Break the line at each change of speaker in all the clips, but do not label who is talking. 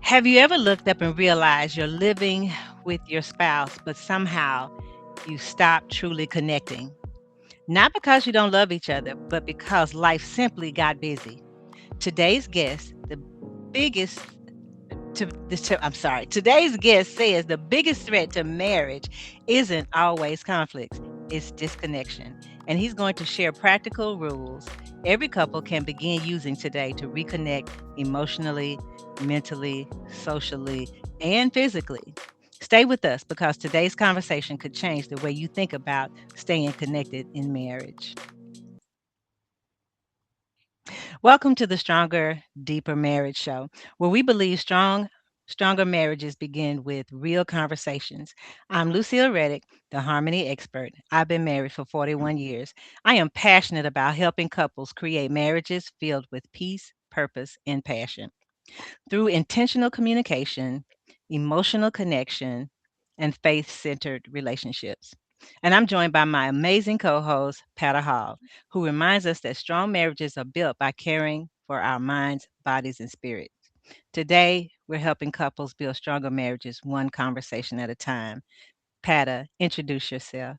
Have you ever looked up and realized you're living with your spouse, but somehow you stop truly connecting? Not because you don't love each other, but because life simply got busy. Today's guest, the biggest I'm sorry. Today's guest says the biggest threat to marriage isn't always conflicts, it's disconnection. And he's going to share practical rules every couple can begin using today to reconnect emotionally, mentally, socially, and physically. Stay with us because today's conversation could change the way you think about staying connected in marriage. Welcome to the Stronger, Deeper Marriage Show, where we believe stronger marriages begin with real conversations. I'm Lucille Reddick, the harmony expert. I've been married for 41 years. I am passionate about helping couples create marriages filled with peace, purpose, and passion. Through intentional communication, emotional connection, and faith centered relationships. And I'm joined by my amazing co host, Pata Hall, who reminds us that strong marriages are built by caring for our minds, bodies, and spirits. Today, we're helping couples build stronger marriages one conversation at a time. Pata, introduce yourself.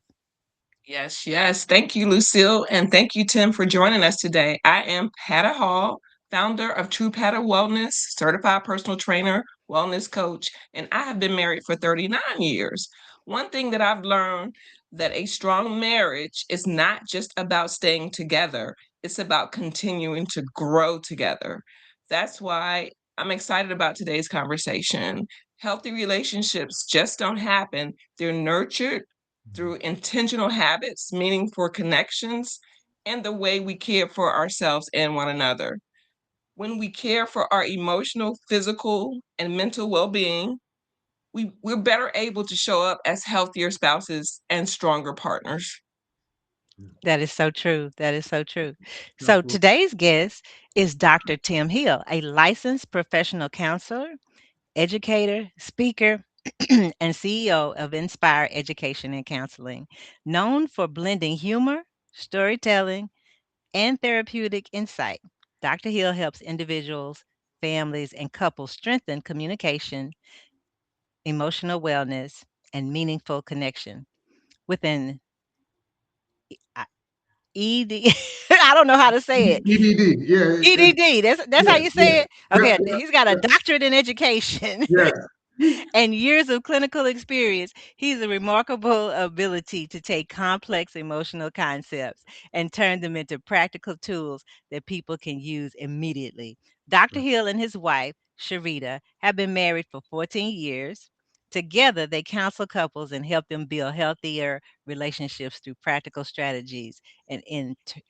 Yes, yes. Thank you, Lucille, and thank you, Tim, for joining us today. I am Pata Hall, founder of True Pata Wellness, certified personal trainer, wellness coach, and I have been married for 39 years. One thing that I've learned that a strong marriage is not just about staying together, it's about continuing to grow together. That's why I'm excited about today's conversation. Healthy relationships just don't happen, they're nurtured through intentional habits, meaningful connections, and the way we care for ourselves and one another. When we care for our emotional, physical, and mental well being, we're better able to show up as healthier spouses and stronger partners.
That is so true. That is so true. So
Absolutely.
today's guest is Dr. Tim Hill, a licensed professional counselor, educator, speaker, and CEO of Inspire Education and Counseling, known for blending humor, storytelling, and therapeutic insight. Dr. Hill helps individuals, families, and couples strengthen communication, emotional wellness, and meaningful connection within uh, ED. I don't know how to say it.
EDD. Yeah.
EDD. That's how
Yes.
you
Yes.
say it.
Yep.
Okay,
Yep.
he's got a
Yep.
doctorate in education.
Yes.
And years of clinical experience, he's a remarkable ability to take complex emotional concepts and turn them into practical tools that people can use immediately. Dr. Hill and his wife, Sharita, have been married for 14 years. Together, they counsel couples and help them build healthier relationships through practical strategies and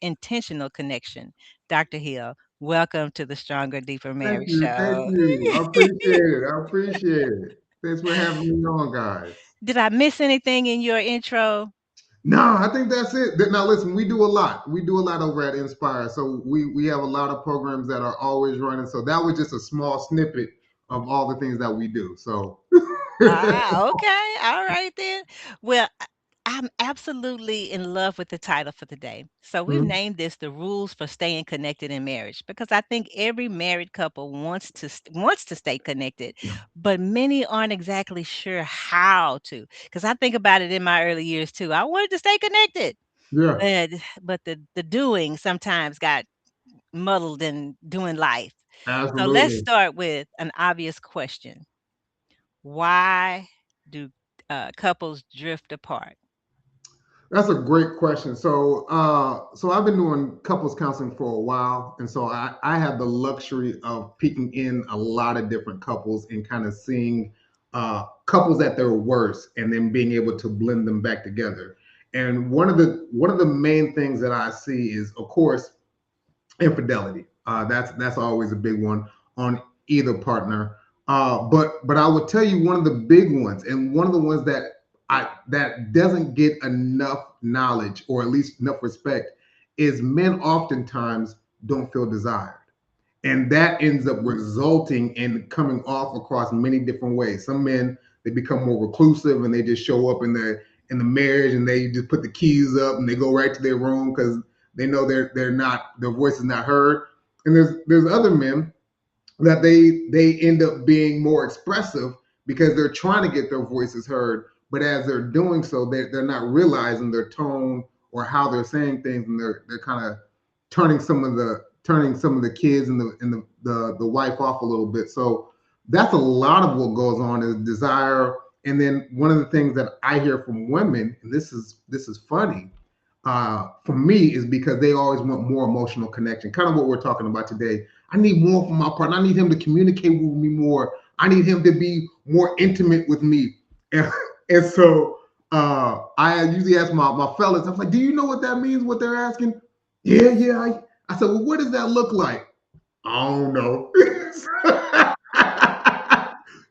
intentional connection. Dr. Hill, welcome to the Stronger, Deeper
Thank
Marriage
you. Thank
Show.
you. I appreciate it. I appreciate it. Thanks for having me on, guys.
Did I miss anything in your intro?
No, I think that's it. Now, listen, we do a lot. We do a lot over at Inspire. So we have a lot of programs that are always running. So that was just a small snippet of all the things that we do. So,
Okay. All right then. Well, I'm absolutely in love with the title for today. So we've
Mhm.
named this the rules for staying connected in marriage because I think every married couple wants to stay connected, but many aren't exactly sure how to. Because I think about it in my early years too. I wanted to stay connected,
Yeah,
but the doing sometimes got muddled in doing life. So let's
absolutely.
start with an obvious question. Why do couples drift apart?
That's a great question. So I've been doing couples counseling for a while, and so I have the luxury of peeking in a lot of different couples and kind of seeing couples at their worst, and then being able to blend them back together. And one of the main things that I see is, of course, infidelity. That's always a big one on either partner. But I would tell you one of the big ones, and one of the ones that doesn't get enough knowledge or at least enough respect, is men oftentimes don't feel desired, and that ends up resulting in coming off across many different ways. Some men, they become more reclusive and they just show up in the marriage and they just put the keys up and they go right to their room because they know their voice is not heard. And there's other men that they end up being more expressive because they're trying to get their voices heard, but as they're doing so, they're not realizing their tone or how they're saying things, and they're kind of turning some of the kids and the wife off a little bit. So that's a lot of what goes on is desire. And then one of the things that I hear from women, and this is funny, for me, is because they always want more emotional connection. Kind of what we're talking about today. I need more from my partner. I need him to communicate with me more. I need him to be more intimate with me. And so I usually ask my fellas, I'm like, do you know what that means? What they're asking? Yeah, yeah. I said, well, what does that look like? I don't know.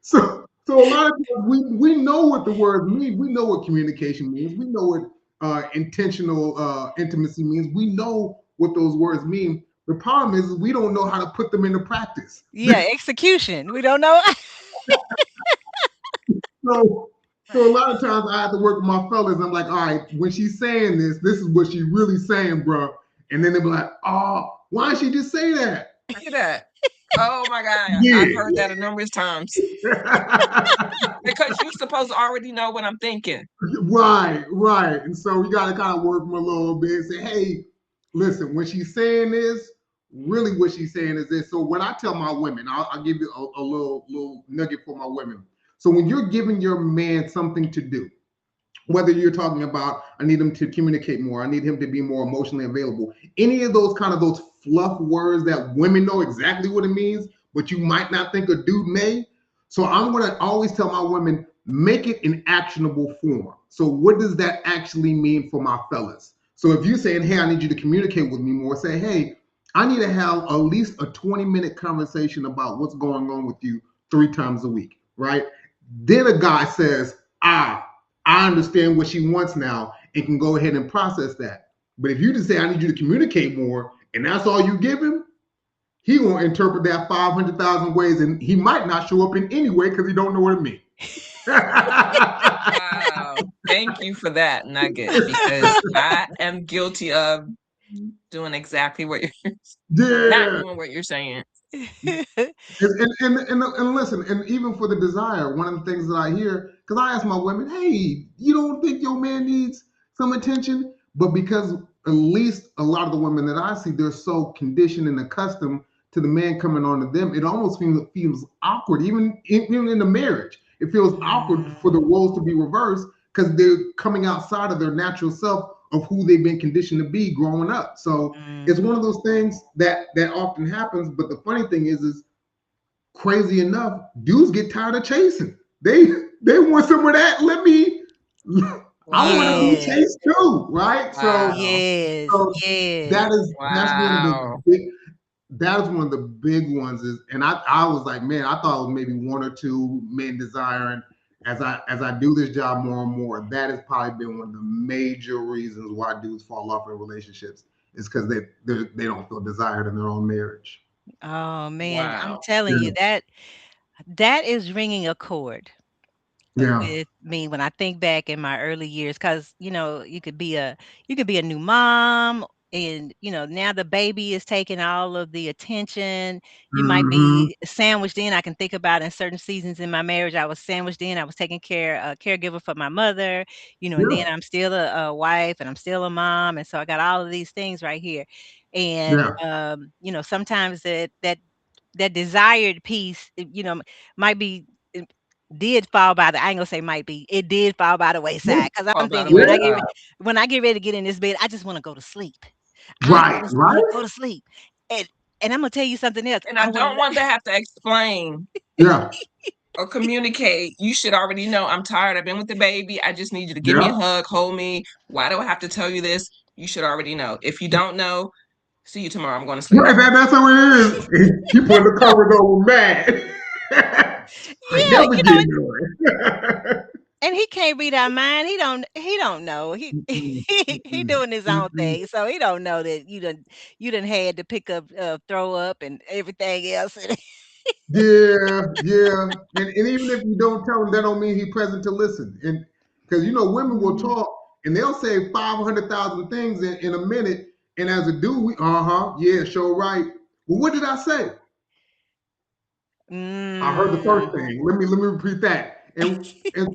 So a lot of times we know what the words mean. We know what communication means. We know what intentional intimacy means. We know what those words mean. The problem is we don't know how to put them into practice.
Yeah, execution. We don't know.
So, so a lot of times I have to work with my fellas. I'm like, all right, when she's saying this is what she's really saying, bro. And then they'll be like, oh, why did she just say that?
I hear that. Oh my God. I've heard
Yeah.
that a numerous times. Because you're supposed to already know what I'm thinking.
Right, right. And so we got to kind of work them a little bit and say, hey, listen, when she's saying this, really what she's saying is this. So when I tell my women, I'll give you a little nugget for my women. So when you're giving your man something to do, whether you're talking about I need him to communicate more, I need him to be more emotionally available, any of those kind of those fluff words that women know exactly what it means, but you might not think a dude may. So I'm going to always tell my women, make it in actionable form. So what does that actually mean for my fellas? So if you're saying, hey, I need you to communicate with me more, say, hey, I need to have at least a 20-minute conversation about what's going on with you 3 times a week, right? Then a guy says, I understand what she wants now and can go ahead and process that. But if you just say, I need you to communicate more, and that's all you give him, he gonna interpret that 500,000 ways, and he might not show up in any way because he don't know what it means.
Wow. Thank you for that nugget because I am guilty of doing exactly what you're not
Yeah.
doing what you're saying.
And listen, and even for the desire, one of the things that I hear, because I ask my women, hey, you don't think your man needs some attention? But because at least a lot of the women that I see, they're so conditioned and accustomed to the man coming on to them, it almost feels awkward, even in the marriage. It feels awkward for the
Mm,
roles to be reversed because they're coming outside of their natural self of who they've been conditioned to be growing up. So it's one of
mhm.
those things that often happens. But the funny thing is crazy enough, dudes get tired of chasing. They want some of that. I want to be
Wow.
Yes.
chased too, right? So
Wow.
Yes.
so
Yes.
that's one of the
Wow.
big that is one of the big ones is, and I was like, man, I thought it was maybe one or two men desiring. As I do this job more and more, that has probably been one of the major reasons why dudes fall off in relationships is because they don't feel desired in their own marriage.
Oh man, I'm
Wow.
telling you
Yeah,
that is ringing a chord
yeah,
with me when I think back in my early years, because you could be a new mom, and now the baby is taking all of the attention. You might
hmm,
be sandwiched in. I can think about in certain seasons in my marriage, I was sandwiched in. I was taking care a caregiver for my mother, and then
yeah,
I'm still a wife and I'm still a mom, and so I got all of these things right here. And
yeah.
sometimes that desired piece, might be did fall by the I ain't gonna say might be, it did fall by the
Yeah,
wayside, because 'cause
Fall
I'm
by the
thinking
wayside.
when I get ready to get in this bed, I just wanna go to sleep. I
right,
just wanna
right.
go to sleep. And and Imma tell you something else.
And I
I wanna
don't want to have to explain
Yeah,
or communicate. You should already know I'm tired. I've been with the baby. I just need you to give me a
yeah.
hug, hold me. Why do I have to tell you this? You should already know. If you don't know, see you tomorrow. I'm going to sleep.
Right, that's how it is. He put the covers over mad. I
Yeah,
never get none.
and he can't read our mind. He don't know. He
Mm-mm,
he
mm-mm,
doing his own
mm-mm.
thing, so he don't know that you done had to pick up, throw up and everything else.
Yeah, yeah. And even if you don't tell him, that don't mean he present to listen. And because women will
Mhm.
talk and they'll say 500,000 things in a minute. And as a dude, we yeah, sure right. Well, what did I say? I heard the first
Mm.
thing. Let me repeat that. And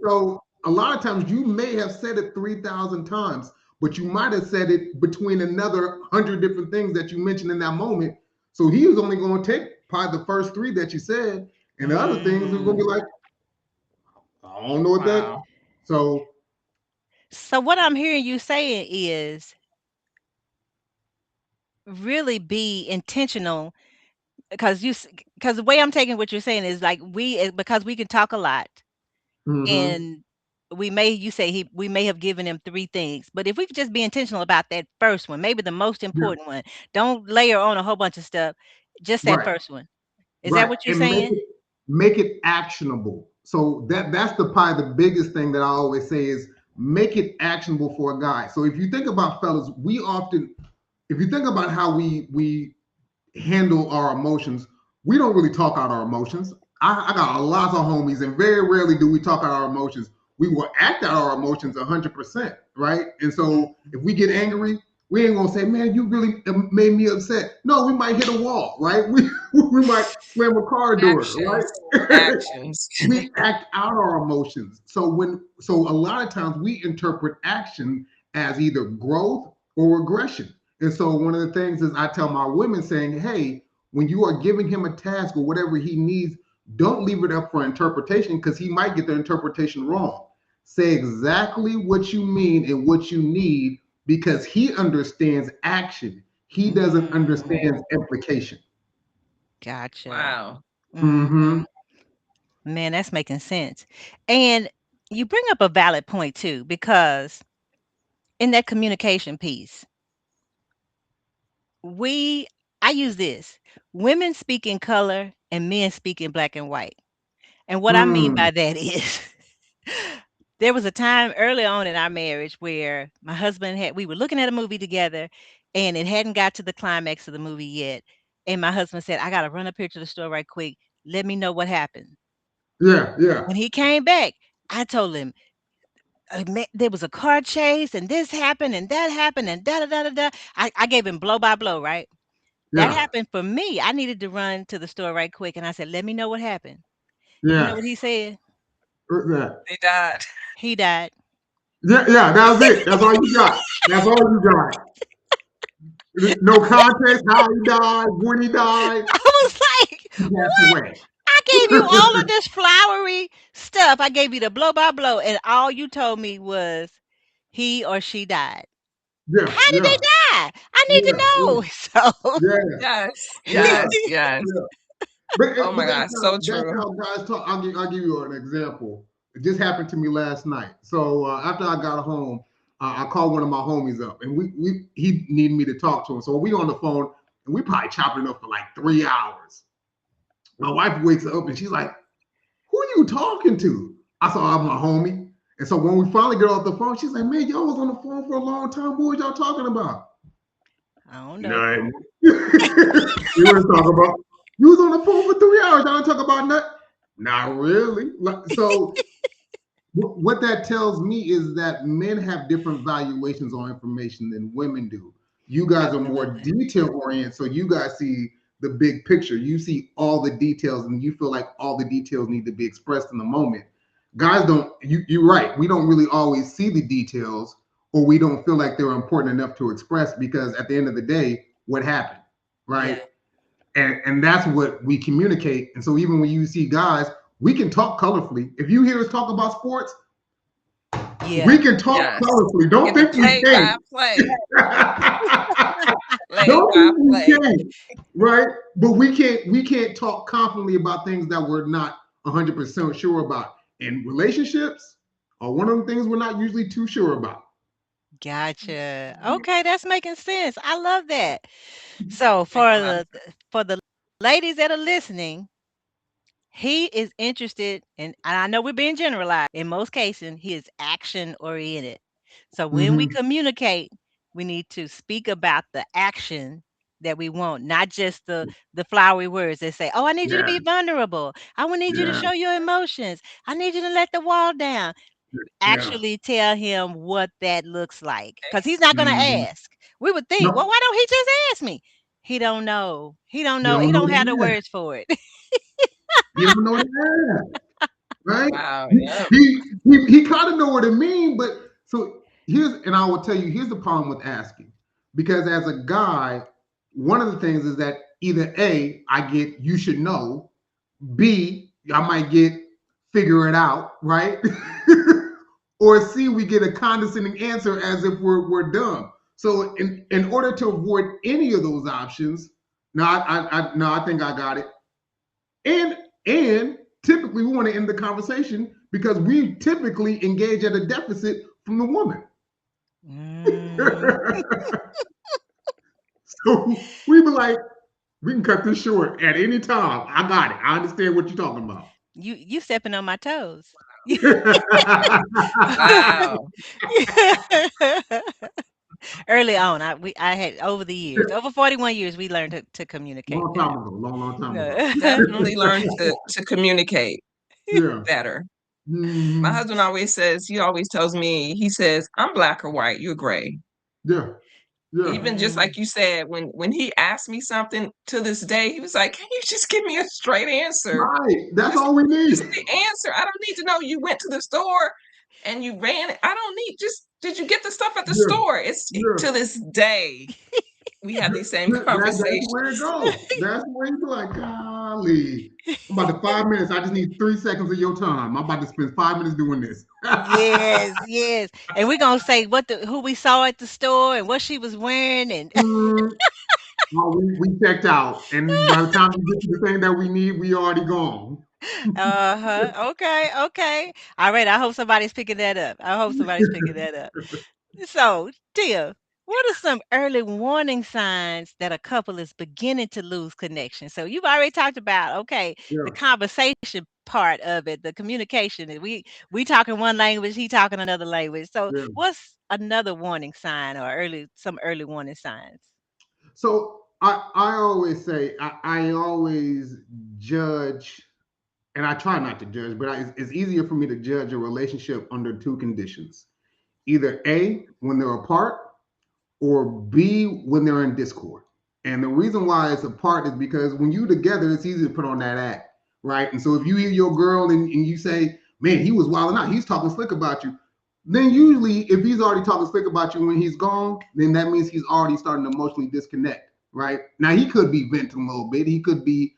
so a lot of times you may have said it 3,000 times, but you might have said it between another 100 different things that you mentioned in that moment. So he was only going to take probably the first three that you said, and the other things he was going to
Mm.
be like, I don't know what that.
Wow.
So
So what I'm hearing you saying is really be intentional because because the way I'm taking what you're saying is like because we can talk a lot
mm-hmm.
and you say we may have given him three things, but if we could just be intentional about that first one, maybe the most
Yeah,
important one, don't layer on a whole bunch of stuff, just that
right.
first one. Is that
Right.
what you're
And
saying?
make it actionable. So that's the probably the biggest thing that I always say is make it actionable for a guy. So if you think about fellas, we often if you think about how we handle our emotions, we don't really talk out our emotions. I got lots of homies, and very rarely do we talk out our emotions. We will act out our emotions 100%, right? And so
Mhm.
if we get angry, we ain't gonna say, "Man, you really made me upset." No, we might hit a wall, right? We might slam a car door,
Actions.
right?
Actions.
We act out our emotions. So a lot of times we interpret action as either growth or aggression. And so one of the things is I tell my women saying, hey, when you are giving him a task or whatever he needs, don't leave it up for interpretation because he might get the interpretation wrong. Say exactly what you mean and what you need because he understands action. He doesn't
Mm,
understand implication.
gotcha.
Wow.
Hmm.
Mm-hmm.
Man, that's making sense. And you bring up a valid point too, because in that communication piece, we I use this. Women speak in color and men speak in black and white. And what I mean
Mm.
by that is there was a time early on in our marriage where my husband had we were looking at a movie together and it hadn't got to the climax of the movie yet. And my husband said, I gotta run up here to the store right quick. Let me know what happened.
Yeah, yeah,
When he came back, I told him there was a car chase and this happened and that happened and da da da da da. I gave him blow by blow, right? That
yeah,
happened for me. I needed to run to the store right quick and I said, let me know what happened. You know
yeah.
what he said?
Yeah,
They died.
He died.
yeah, yeah. That was it. That's all you got. That's all you got. No context. How he died, when he died,
I was like,
he passed
what?
away.
I gave you all of this flowery stuff. I gave you the blow by blow, and all you told me was he or she died.
Yeah,
How did they
yeah,
die? I need to
yeah,
know. So
yeah,
Yes.
yeah,
Yes. Yes.
yeah.
Oh
But
my gosh. So
that's
true.
how guys talk. I'll give you an example. It just happened to me last night. So after I got home, I called one of my homies up, and we he needed me to talk to him. So we on the phone, and we probably chopping it up for like 3 hours. My wife wakes up, and she's like, "Who are you talking to?" I said, "I'm my homie." And so when we finally get off the phone, she's like, "Man, y'all was on the phone for a long time. What was y'all talking about?"
I don't know.
None. We were talking about. You was on the phone for 3 hours. Y'all don't talk about nothing. Not really. So what that tells me is that men have different valuations on information than women do. You guys are more
Absolutely.
detail oriented, so you guys see the big picture. You see all the details, and you feel like all the details need to be expressed in the moment. Guys don't. You're right. We don't really always see the details, or we don't feel like they're important enough to express because at the end of the day, what happened,
Yeah.
right? And that's what we communicate. And so even when you see guys, we can talk colorfully. If you hear us talk about sports, we
Yeah.
can talk
Yes.
colorfully. Don't
Get the
think we
play
can't.
by play. Play
Don't
by
think we
play.
can't, right? But we can't talk confidently about things that we're not 100% sure about. And relationships are one of the things we're not usually too sure about.
Gotcha. Okay, that's making sense. I love that. So
Make a lot of
for the ladies that are listening, he is interested and I know we're being generalized. In most cases, he is action oriented. So when we
Mm-hmm.
communicate, we need to speak about the action that we want, not just the flowery words that say, "Oh, I need you to
Yeah,
be vulnerable. I will need you to
yeah,
show your emotions. I need you to let the wall down."
yeah.
Actually tell him what that looks like because he's not going to
Mm-hmm.
ask. We would think, well,
No,
why don't he just ask me? He don't know. He don't
you
know.
don't
He
know
don't have the
the
words for it.
You don't know that, right?
Wow. Yep.
He kind of know what it means, but so and I will tell you, here's the problem with asking, because as a guy, one of the things is that either A, I get you should know, B, I might get figure it out, right? Or C, we get a condescending answer as if we're dumb. So in order to avoid any of those options, no, I think I got it. And and typically we want to end the conversation because we typically engage at a deficit from the woman.
Mm.
So we be like, we can cut this short at any time. I got it. I understand what you're talking about.
You stepping on my toes.
Wow.
Early on, I had over the years, over 41 years, we learned to communicate
Long
better.
time ago, long time ago.
No.
Definitely learn to communicate
Yeah.
better. My
Mhm.
husband always says, he always tells me, he says, I'm black or white, you're gray.
Yeah. Yeah.
Even just
Mm.
like you said, when he asked me something to this day, he was like, can you just give me a straight answer?
Right. That's
Just
all we need.
just the answer. I don't need to know you went to the store and you ran it. I don't need just did you get the stuff at the
Yeah.
store? It's
Yeah.
to this day we have these same
That's where it
conversations.
goes. That's where you be like, golly. I'm about to 5 minutes. I just need 3 seconds of your time. I'm about to spend 5 minutes doing this.
Yes, yes. And we're gonna say who we saw at the store and what she was wearing and
Mm, oh, we checked out. And by the time we get to the thing that we need, we already gone.
uh-huh. Okay, okay. All right, I hope somebody's picking that up. I hope somebody's picking that up. So, Tia, what are some early warning signs that a couple is beginning to lose connection? So you've already talked about, okay, the
Yeah.
conversation part of it, the communication. We talking one language, he talking another language. So
Yeah.
what's another warning sign or some early warning signs?
So I always say, I always judge, and I try not to judge, but it's easier for me to judge a relationship under two conditions. Either A, when they're apart, or B, when they're in discord. And the reason why it's apart is because when you together, it's easy to put on that act, right? And so if you hear your girl and you say, man, he was wilding out, he's talking slick about you, then usually if he's already talking slick about you when he's gone, then that means he's already starting to emotionally disconnect, right? Now he could be venting a little bit, he could be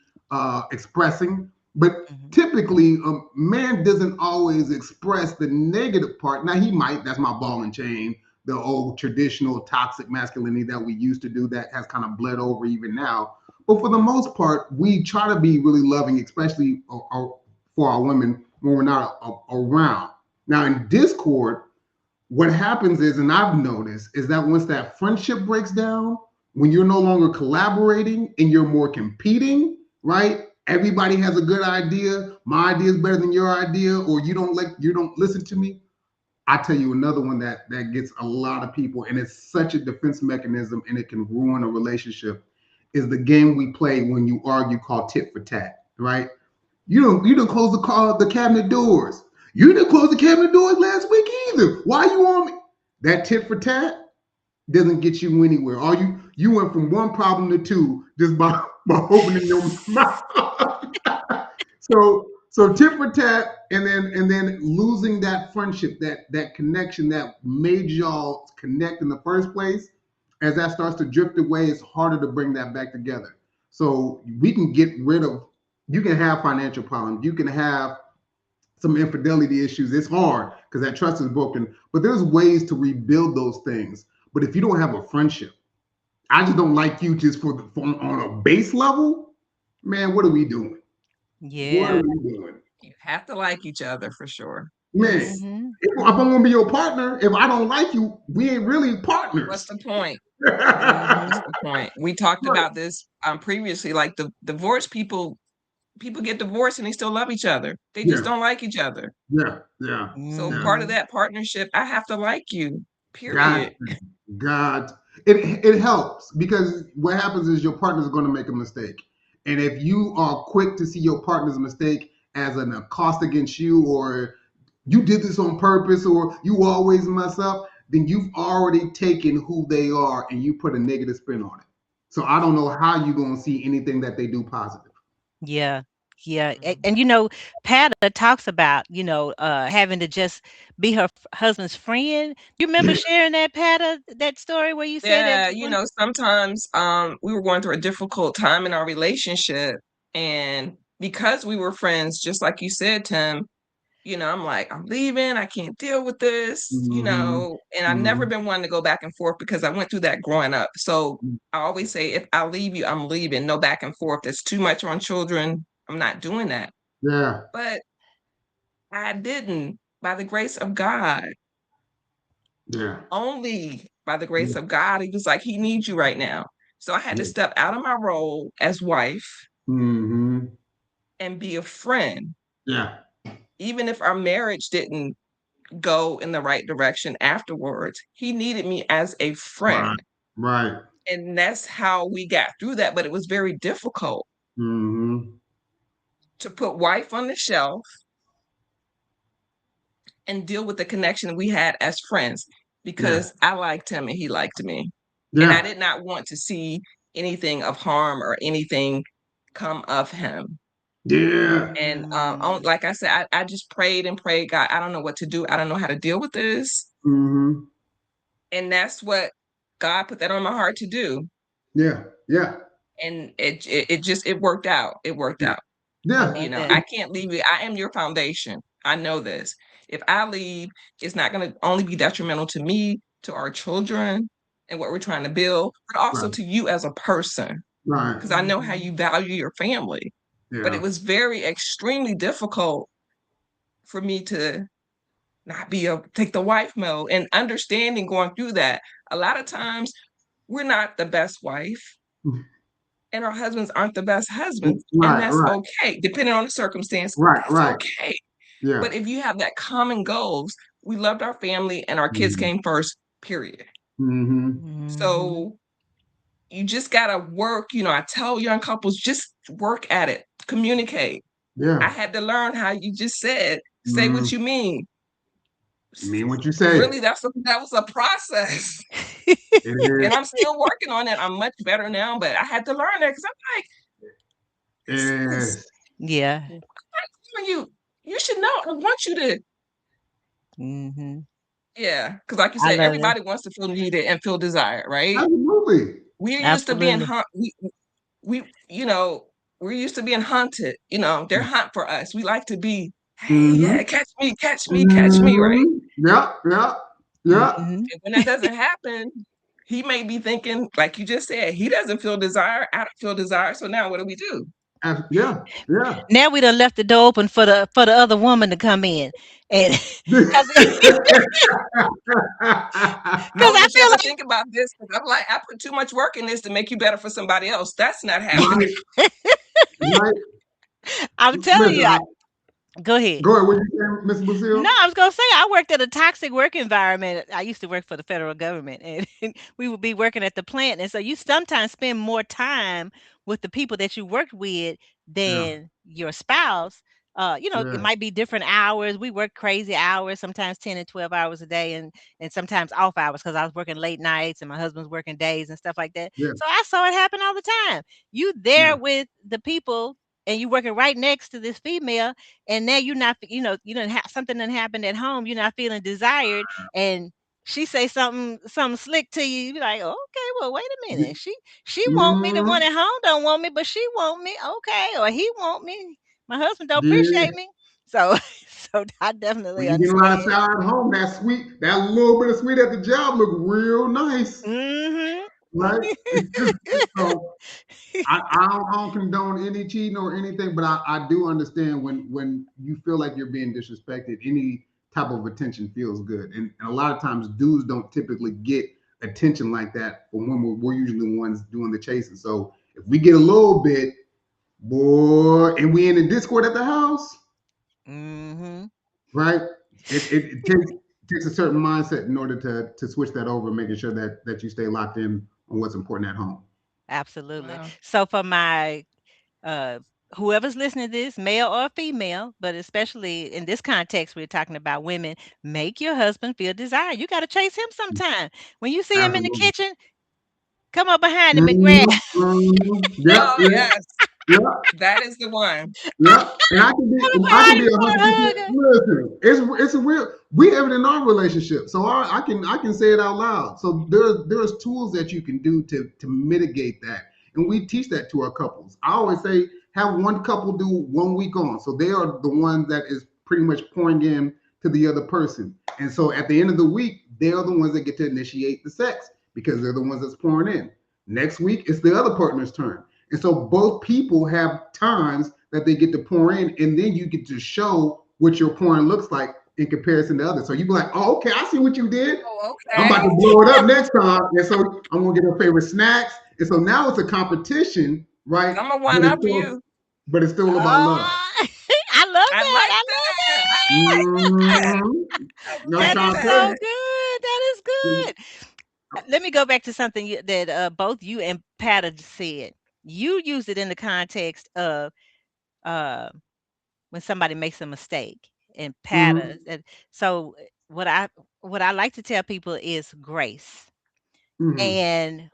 expressing, but
Hmm.
typically a man doesn't always express the negative part. Now he might, that's my ball and chain, the old traditional toxic masculinity that we used to do that has kind of bled over even now. But for the most part, we try to be really loving, especially for our women when we're not around. Now, in Discord, what happens is, and I've noticed, is that once that friendship breaks down, when you're no longer collaborating and you're more competing, right? Everybody has a good idea. My idea is better than your idea, or you don't listen to me. I tell you another one that gets a lot of people, and it's such a defense mechanism, and it can ruin a relationship. Is the game we play when you argue called tit for tat, right? You don't close the cabinet doors. You didn't close the cabinet doors last week either. Why you on me? That tit for tat doesn't get you anywhere. All you went from one problem to two just by opening your mouth. So tit for tat, and then losing that friendship, that connection that made y'all connect in the first place. As that starts to drift away, it's harder to bring that back together. So we can get rid of. You can have financial problems. You can have some infidelity issues. It's hard because that trust is broken. But there's ways to rebuild those things. But if you don't have a friendship, I just don't like you just on a base level. Man, what are we doing? What are
Yeah.
we doing?
You have to like each other for sure.
Man,
Hmm.
if I'm gonna be your partner, if I don't like you, we ain't really
What's
partners.
the point?
Hmm.
What's the point? We talked
Right.
about this previously. Like the divorced people get divorced and they still love each other. They just
Yeah,
don't like each other.
yeah, yeah,
So
yeah.
part of
Hmm.
that partnership, I have to like you.
God,
Period.
God, it helps because what happens is your partner's going to make a mistake, and if you are quick to see your partner's mistake as an accost against you, or you did this on purpose, or you always mess up, then you've already taken who they are and you put a negative spin on it. So I don't know how you're going to see anything that they do positive.
Yeah. Yeah,
Mhm.
and Pata talks about having to just be her husband's friend. You remember sharing that, Pata, that story where you said that
Yeah,
one?
sometimes we were going through a difficult time in our relationship, and because we were friends, just like you said, Tim, I'm like, I'm leaving, I can't deal with this,
Mm-hmm.
and I've never
Mm-hmm.
been one to go back and forth because I went through that growing up. So I always say, if I leave you, I'm leaving. No back and forth. That's too much on children. I'm not doing that.
Yeah.
But I didn't, by the grace of God,
Yeah.
only by the grace
Yeah.
of God. He was like, He needs you right now. So I had to
Yeah.
step out of my role as wife
Mm-hmm.
and be a friend,
Yeah.
even if our marriage didn't go in the right direction afterwards. He needed me as a
Right.
friend.
Right.
And that's how we got through that. But it was very difficult
Mm-hmm.
to put wife on the shelf and deal with the connection we had as friends
Yeah.
because I liked him and he liked me. And I
Yeah.
did not want to see anything of harm or anything come of him.
Yeah.
And
Mm,
like I said, I just prayed and prayed, God, I don't know what to do. I don't know how to deal with this.
Mm-hmm.
And that's what God put that on my heart to do.
Yeah. Yeah.
And it just it worked out. It worked
Yeah.
out.
I
Yeah.
love
I
that.
can't leave it. I am your foundation. I know this. If I leave, it's not going to only be detrimental to me, to our children, and what we're trying to build, but also
Right.
to you as a person,
Right.
because I know how
Mhm.
you value your family. But it
Yeah.
was very extremely difficult for me to not be a take the wife mode and understanding going through that. A lot of times we're not the best wife and our husbands aren't the best husbands, and
Right.
that's
Right.
okay. Depending on the circumstance,
Right.
that's
Right.
okay.
Yeah.
But if you have that common goals, we loved our family and our kids
Mm-hmm.
came first, period.
Mm-hmm.
Mhm.
So you just gotta work. I tell young couples, just work at it, communicate. I
Yeah.
had to learn how you just said, say what
Mm.
you mean.
You mean what you say.
Really, that was a process.
It
And
is.
I'm still working on it. I'm much better now, but I had to learn that because I'm like,
It
this,
is.
Yeah.
you should know. I want you to,
Mhm.
yeah, because like you
I
said,
love it.
everybody wants to feel needed and feel desired, right?
Absolutely.
We're used to being
Absolutely.
hunt. We we're used to being hunted. They're hunt for us. We like to be, hey,
Mm-hmm.
yeah, catch me, catch me, catch me, right?
Mm-hmm. Yeah. Yeah. Yeah.
Mhm.
And when that doesn't happen, he may be thinking, like you just said, he doesn't feel desire. I don't feel desire. So now what do we do?
Yeah. Yeah.
Now we done left the door open for the other woman to come in, and because
No,
I
but you
feel
have to
like
think about this. 'Cause I'm like, I put too much work in this to make you better for somebody else. That's not happening.
Right. Right.
I'm telling
Listen,
you. Go ahead.
go ahead. What you saying, Miss
No,
Lucille?
I was gonna say I worked at a toxic work environment. I used to work for the federal government, and we would be working at the plant, and so you sometimes spend more time with the people that you worked with
Yeah.
than your spouse. It
Yeah.
might be different hours. We work crazy hours, sometimes 10 and 12 hours a day, and sometimes off hours because I was working late nights and my husband's working days and stuff like that.
Yeah.
So I saw it happen all the time. You
Yeah.
there with the people, and you working right next to this female, and now you're not, you don't have something that happened at home, you're not feeling desired, and she say something slick to you, you be like, okay, well, wait a minute, she want me, the one
Mm-hmm.
at home don't want me, but she want me, okay, or he want me, my husband don't
Yeah.
appreciate me. So so I definitely
When you get a lot of
understand.
salad at home, that sweet, that little bit of sweet at the job look real nice,
Mhm.
right? So I don't condone any cheating or anything, but I do understand when you feel like you're being disrespected, any type of attention feels good. And a lot of times dudes don't typically get attention like that from when we're usually the ones doing the chasing. So if we get a little bit, boy, and we in the Discord at the house,
Mhm.
right? It takes a certain mindset in order to switch that over, making sure that you stay locked in on what's important at home.
Absolutely.
Wow.
So for my uh whoever's listening to this, male or female, but especially in this context, we're talking about women, make your husband feel desired. You got to chase him sometime. When you see him in the
Absolutely.
kitchen, come up behind him and grab.
Mhm, mhm. Yep,
Oh,
yep.
yes.
Yeah,
That is the one.
yeah, and I can be, and I
How
can
do
be
you
a
want
hundred
to
percent.
hug her?
Listen, it's a real. We have it in our relationship, so I can say it out loud. So there's tools that you can do to mitigate that, and we teach that to our couples. I always say have one couple do 1 week on, so they are the ones that is pretty much pouring in to the other person, and so at the end of the week, they are the ones that get to initiate the sex because they're the ones that's pouring in. Next week, it's the other partner's turn. And so both people have times that they get to pour in, and then you get to show what your pouring looks like in comparison to others. So you be like, oh, okay, I see what you did.
Oh,
I'm about
okay.
to blow it up next time. And so I'm gonna get her favorite snacks. And so now it's a competition, right?
I'm gonna
But
one
it's
up
still
you.
but it's still about love.
Oh, I love
I
that.
like
I love
that. I like that.
Mm-hmm.
I
I'm
that. That
like
is
trying to
so
that.
tell
good. That is
you.
good. Let me go back to something that both you and Pata said. You used it in the context of uh, when somebody makes a mistake, and
Mm-hmm.
Pata. So what I what I like to tell people is grace.
Mm-hmm.
And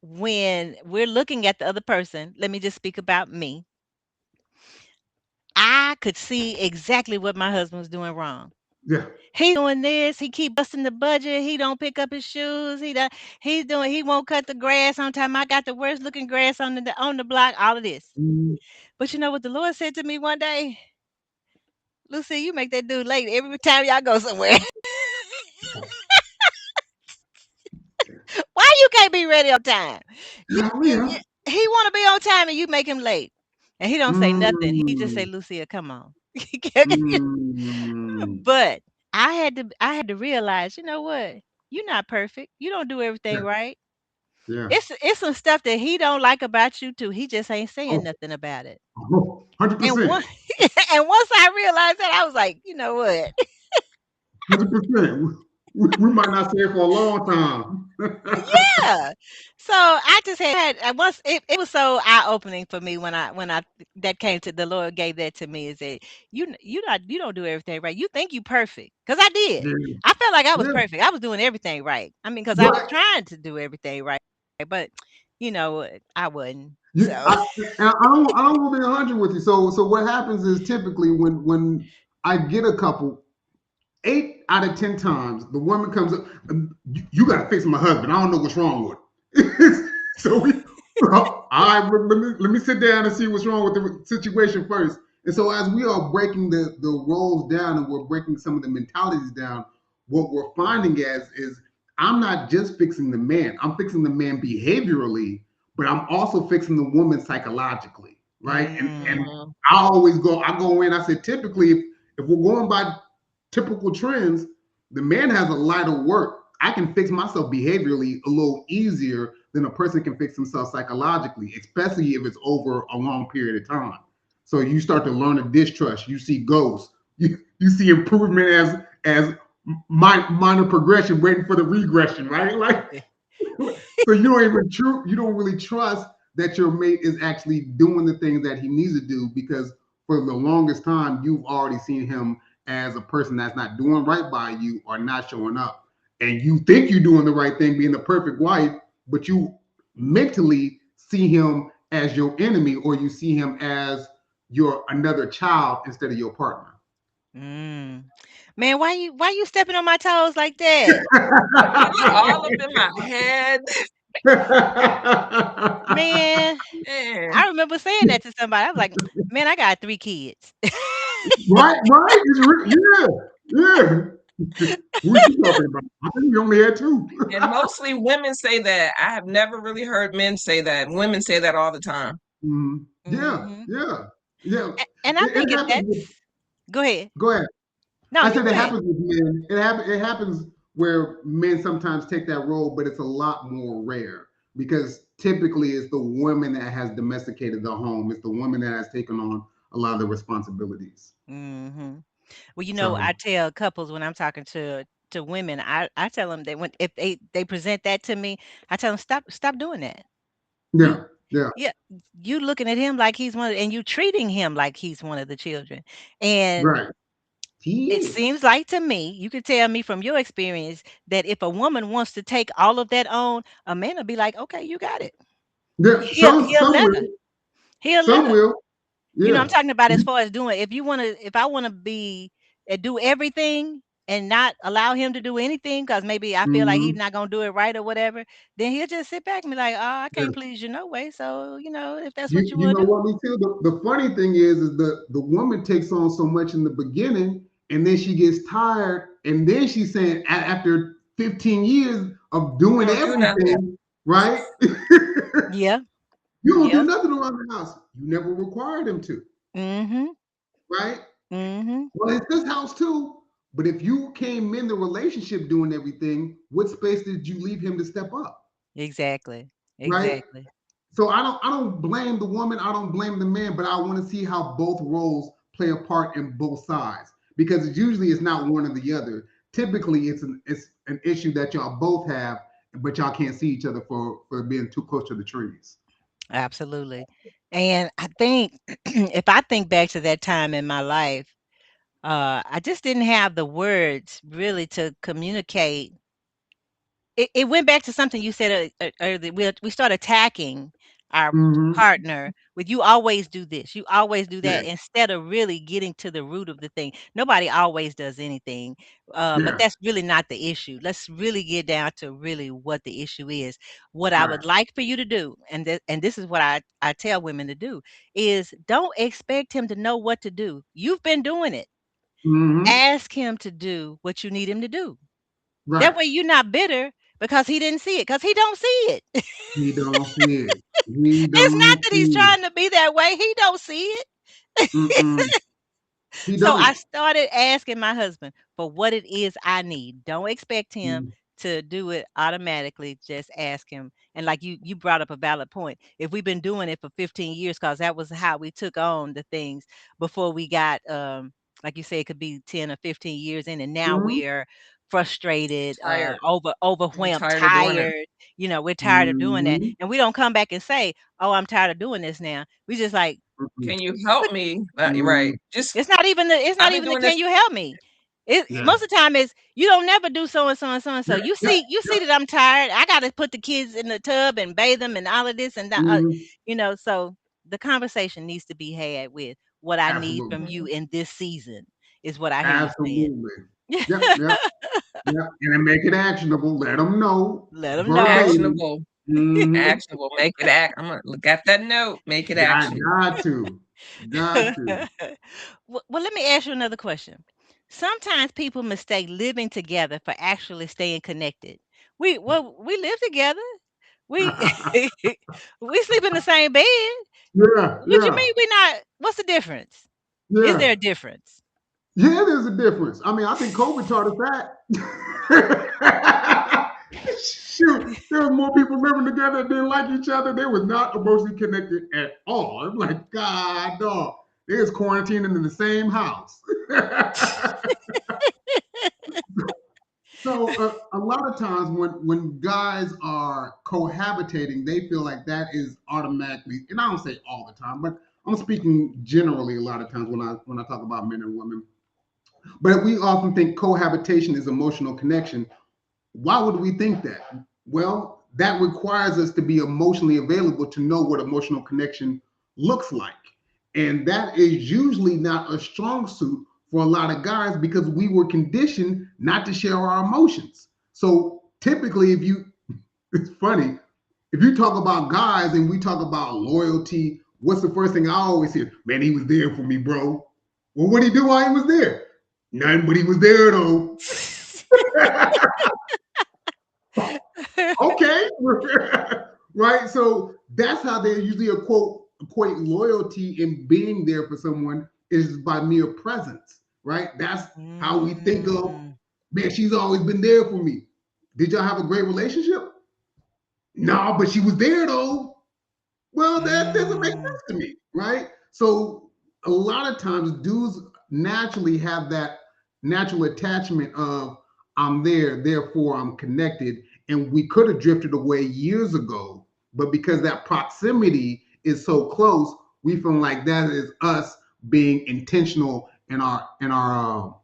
when we're looking at the other person, let me just speak about me. I could see exactly what my husband was doing wrong.
Yeah.
He doing this. He keep busting the budget. He don't pick up his shoes. He's doing. He won't cut the grass on time. I got the worst looking grass on the block. All of this.
Mm-hmm.
But you know what the Lord said to me one day? Lucy, you make that dude late every time y'all go somewhere. Why you can't be ready on time?
Yeah.
He want to be on time and you make him late. And he don't say nothing. He just say,
Mm-hmm.
Lucia, come on.
Mm-hmm.
But I had to realize, you know what? You're not perfect. You don't do everything
Yeah.
right.
Yeah.
It's some stuff that he don't like about you too. He just ain't saying
Oh,
nothing about it.
oh,
And
100%.
one and once I realized that, I was like, you know what?
100%. We might not say it for a long time.
Yeah. So I just had I once it was so eye opening for me when I that came to the Lord gave that to me is that you don't do everything right. You think you perfect because I did.
Yeah.
I felt like I was
Yeah.
perfect. I was doing everything right. I mean, because I was
Right.
trying to do everything right, but you know I wasn't.
You,
So
I, and I don't want to be 100 with you. So what happens is typically when I get a couple, 8 out of 10 times, the woman comes up, you got to fix my husband. I don't know what's wrong with him. So all right, let me sit down and see what's wrong with the situation first. And so as we are breaking the roles down and we're breaking some of the mentalities down, what we're finding is I'm not just fixing the man, I'm fixing the man behaviorally, but I'm also fixing the woman psychologically, right? And
mm,
Mhm.
I go in, I said typically if we're going by typical trends, the man has a lighter work. I can fix myself behaviorally a little easier than a person can fix themselves psychologically, especially if it's over a long period of time. So you start to learn to distrust. You see ghosts. You see improvement as minor progression, waiting for the regression, right? Like so you don't really trust that your mate is actually doing the things that he needs to do because for the longest time you've already seen him as a person that's not doing right by you or not showing up. And you think you're doing the right thing, being the perfect wife, but you mentally see him as your enemy or you see him as your another child instead of your partner.
mm. Man, why you stepping on my toes like that?
You all up in my head.
Man,
Man.
I remember saying that to somebody. I was like, man, I got 3 kids.
Right, yeah, yeah. What you talking about? I think we only had two.
And mostly women say that. I have never really heard men say that. Women say that all the time.
Mhm. Yeah,
Hmm.
yeah, yeah.
And I
It
think if
happens with.
that's go ahead.
Go ahead.
No,
I
you
said it
go ahead.
happens with men. It happens where men sometimes take that role, but it's a lot more rare because typically it's the woman that has domesticated the home. It's the woman that has taken on a lot of the responsibilities.
Hmm. Well, you know, I
So
tell couples when I'm talking to women, I tell them that when if they present that to me, I tell them stop doing that. You
yeah, yeah,
yeah, you looking at him like he's and you treating him like he's one of the children. And
right. He
it
is.
seems like to me, you could tell me from your experience that if a woman wants to take all of that on, a man will be like, "Okay, you got it."
Yeah,
He'll
some
never
will.
He'll let
Some
us.
will.
I'm
Yeah.
talking about as far as doing. If I want to be do everything and not allow him to do anything because maybe I feel like he's
Hmm.
not gonna do it right or whatever, then he'll just sit back and be like, "Oh, I
Yeah.
can't please you no way." So if that's what
You
you
you
want
know
to do,
what, Lucille? The funny thing is the woman takes on so much in the beginning, and then she gets tired, and then she's saying after 15 years of
I
doing
don't do nothing.
everything, right?
yeah,
You don't do
yeah,
nothing around the house. You never required him to,
mm-hmm,
right?
mm-hmm,
Well, it's this house too. But if you came in the relationship doing everything, what space did you leave him to step up?
exactly,
Right?
exactly,
So I don't blame the woman, I don't blame the man, but I want to see how both roles play a part in both sides because usually it's not one or the other. Typically, it's an issue that y'all both have, but y'all can't see each other for being too close to the trees.
absolutely. And I think if I think back to that time in my life, I just didn't have the words really to communicate. It went back to something you said earlier. We start attacking our
Mm-hmm.
partner with "you always do this, you always do
Yeah,
that," instead of really getting to the root of the thing. Nobody always does anything, but
yeah.
that's really not the issue. Let's really get down to really what the issue is. What I
Right.
would like for you to do, and this is what I tell women to do, is don't expect him to know what to do. You've been doing it.
Mm-hmm.
Ask him to do what you need him to do. That
Right.
way you're not bitter because he didn't see it, because he don't see it.
He don't see it. He
It's not
don't
that he's
see
trying to be that way, he don't see it.
it. Mm-mm. He
So I
don't.
started asking my husband for what it is I need. Don't expect him
Mm.
to do it automatically. Just ask him. And like you brought up a valid point. If we've been doing it for 15 years, because that was how we took on the things before we got like you say, it could be 10 or 15 years in, and now
Mm-hmm.
we are frustrated,
Tired. You're
overwhelmed,
tired of doing it.
tired. We're tired of doing that.
Mm-hmm.
And we don't come back and say, "Oh, I'm tired of doing this now." We just like,
Mm-mm.
Can you help me? Right.
Mm.
Just
it's not
I've been
even the
doing this.
"Can you help me?"
Yeah.
Most of the time is, "You don't never do so and so and so and so.
Yep.
You
Yep.
see you
Yep.
see that I'm tired. I gotta put the kids in the tub and bathe them and all of this and that."
Mm-hmm.
So the conversation needs to be had with what I need
Absolutely.
from you
Mhm.
in this season is what I hear you saying.
Absolutely. Yep. Yep. Yep. And then make it actionable. Let them know
Let them know.
verbatim.
Actionable.
Mm-hmm.
Actionable. Make it act. I'm gonna look at that note. Make it actionable.
Got to. Got to.
Well, let me ask you another question. Sometimes people mistake living together for actually staying connected. We live together. We we sleep in the same bed.
Yeah.
What you
Yeah.
mean we not? What's the difference? Is
Yeah.
there a difference?
Yeah, there's a difference. I mean, I think COVID taught us that. Shoot, there was more people living together that didn't like each other. They was not emotionally connected at all. I'm like, God, dog. They was quarantining in the same house. So a lot of times when guys are cohabitating, they feel like that is automatically, and I don't say all the time, but I'm speaking generally a lot of times when I talk about men and women. But we often think cohabitation is emotional connection. Why would we think that? Well, that requires us to be emotionally available to know what emotional connection looks like. And that is usually not a strong suit for a lot of guys because we were conditioned not to share our emotions. So typically, it's funny, if you talk about guys and we talk about loyalty, what's the first thing I always hear? Man, he was there for me, bro. Well, what did he do while he was there? Nothing, but he was there though. Okay. Right. So that's how they usually equate loyalty in being there for someone is by mere presence. Right. That's how we think of,
Mm,
man, she's always been there for me. Did y'all have a great relationship? No, but she was there though. Well, that doesn't make
mm,
sense to me, right? So a lot of times dudes naturally have that natural attachment of I'm there, therefore I'm connected. And we could have drifted away years ago, but because that proximity is so close, we feel like that is us being intentional in our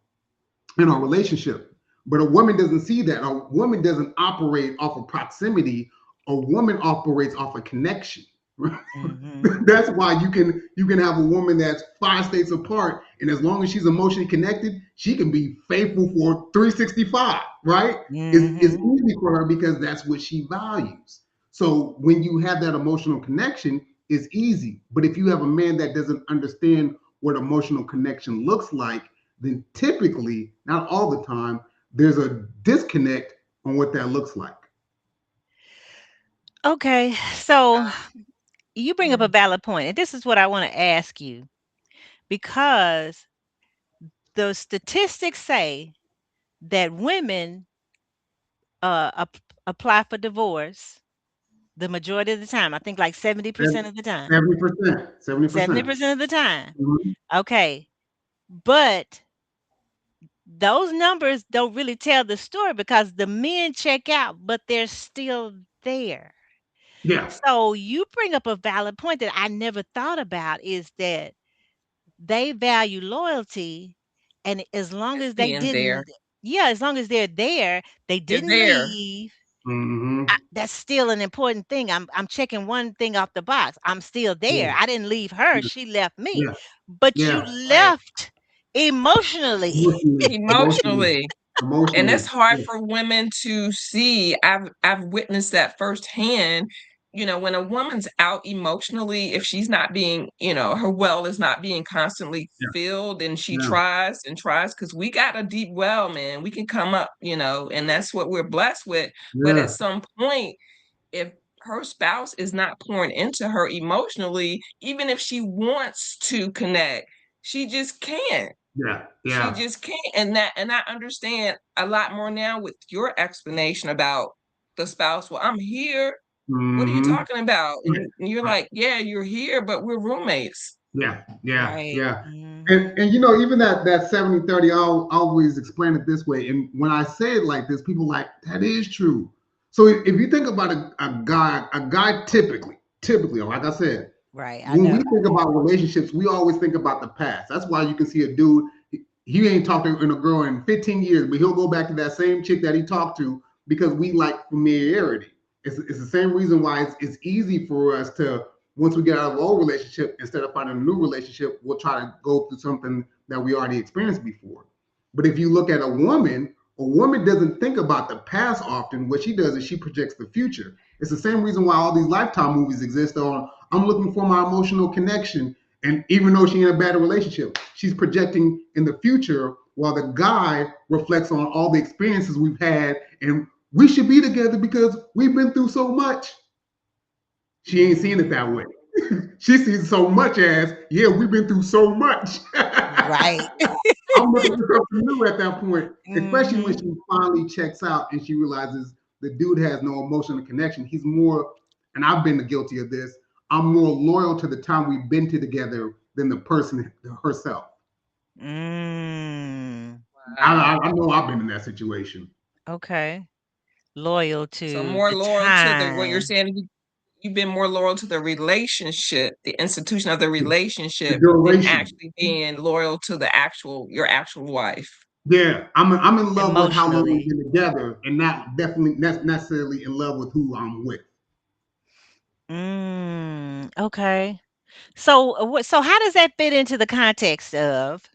relationship. But a woman doesn't see that. A woman doesn't operate off of proximity. A woman operates off of connection.
Mhm.
That's why you can have a woman that's 5 states apart, and as long as she's emotionally connected, she can be faithful for 365. Right? It's
Mhm.
easy for her because that's what she values. So when you have that emotional connection, it's easy. But if you have a man that doesn't understand what emotional connection looks like, then typically, not all the time, there's a disconnect on what that looks like.
Okay, so you bring up a
Mm.
valid point, and this is what I want to ask you because the statistics say that women apply for divorce the majority of the time. I think like 70% of the time.
70%, 70%.
70% of the time.
Mhm.
Okay, but those numbers don't really tell the story because the men check out, but they're still there.
Yeah,
So you bring up a valid point that I never thought about is that they value loyalty, and as long
As
as they
being there.
didn't, yeah, as long as they're there, they
They're
didn't
there.
leave.
hmm
That's still an important thing. I'm checking one thing off the box. I'm still there.
yeah,
I didn't leave her. She left me.
yeah,
But you
yeah.
Right.
left emotionally.
Emotionally, emotionally,
Emotionally. And
emotionally.
that's hard
Yeah,
for women to see. I've witnessed that firsthand. When a woman's out emotionally, if she's not being, her well is not being constantly
yeah,
filled, and she
yeah,
tries and tries, because we got a deep well, man. We can come up, and that's what we're blessed with. But at
yeah,
some point, if her spouse is not pouring into her emotionally, even if she wants to connect, she just can't.
yeah,
She
yeah.
just can't. And I understand a lot more now with your explanation about the spouse. Well, I'm here. What are you
hmm
talking about?
Yeah,
And you're like, yeah, you're here, but we're roommates.
yeah, yeah,
Right.
yeah.
Mhm.
And even that 70/30, I'll always explain it this way. And when I say it like this, people like that is true. So if you think about a guy typically, like I said,
Right. I
when we
know.
think about relationships, we always think about the past. That's why you can see a dude, he ain't talked to a girl in 15 years, but he'll go back to that same chick that he talked to because we like familiarity. It's the same reason why it's easy for us to, once we get out of an old relationship, instead of finding a new relationship, we'll try to go through something that we already experienced before. But if you look at a woman doesn't think about the past often. What she does is she projects the future. It's the same reason why all these Lifetime movies exist on I'm looking for my emotional connection. And even though she's in a bad relationship, she's projecting in the future while the guy reflects on all the experiences we've had. And we should be together because we've been through so much. She ain't seeing it that
Mhm.
way. She sees so much as, yeah, we've been through so much.
Right.
I'm looking for something new at that point, especially when
Mhm.
she finally checks out and she realizes the dude has no emotional connection. He's more, and I've been guilty of this, I'm more loyal to the time we've been together than the person herself.
Mm.
I,
Wow.
I know I've been in that situation.
Okay. Loyal
So
to
more
the
loyal to the what you're
time,
saying, you've been more loyal to the relationship, the institution of the
The
relationship, than
duration.
actually being loyal to your actual wife.
Yeah, I'm in love with how long we've
emotionally.
been together, and not definitely not necessarily in love with who I'm with.
Okay. So what? So how does that fit into the context of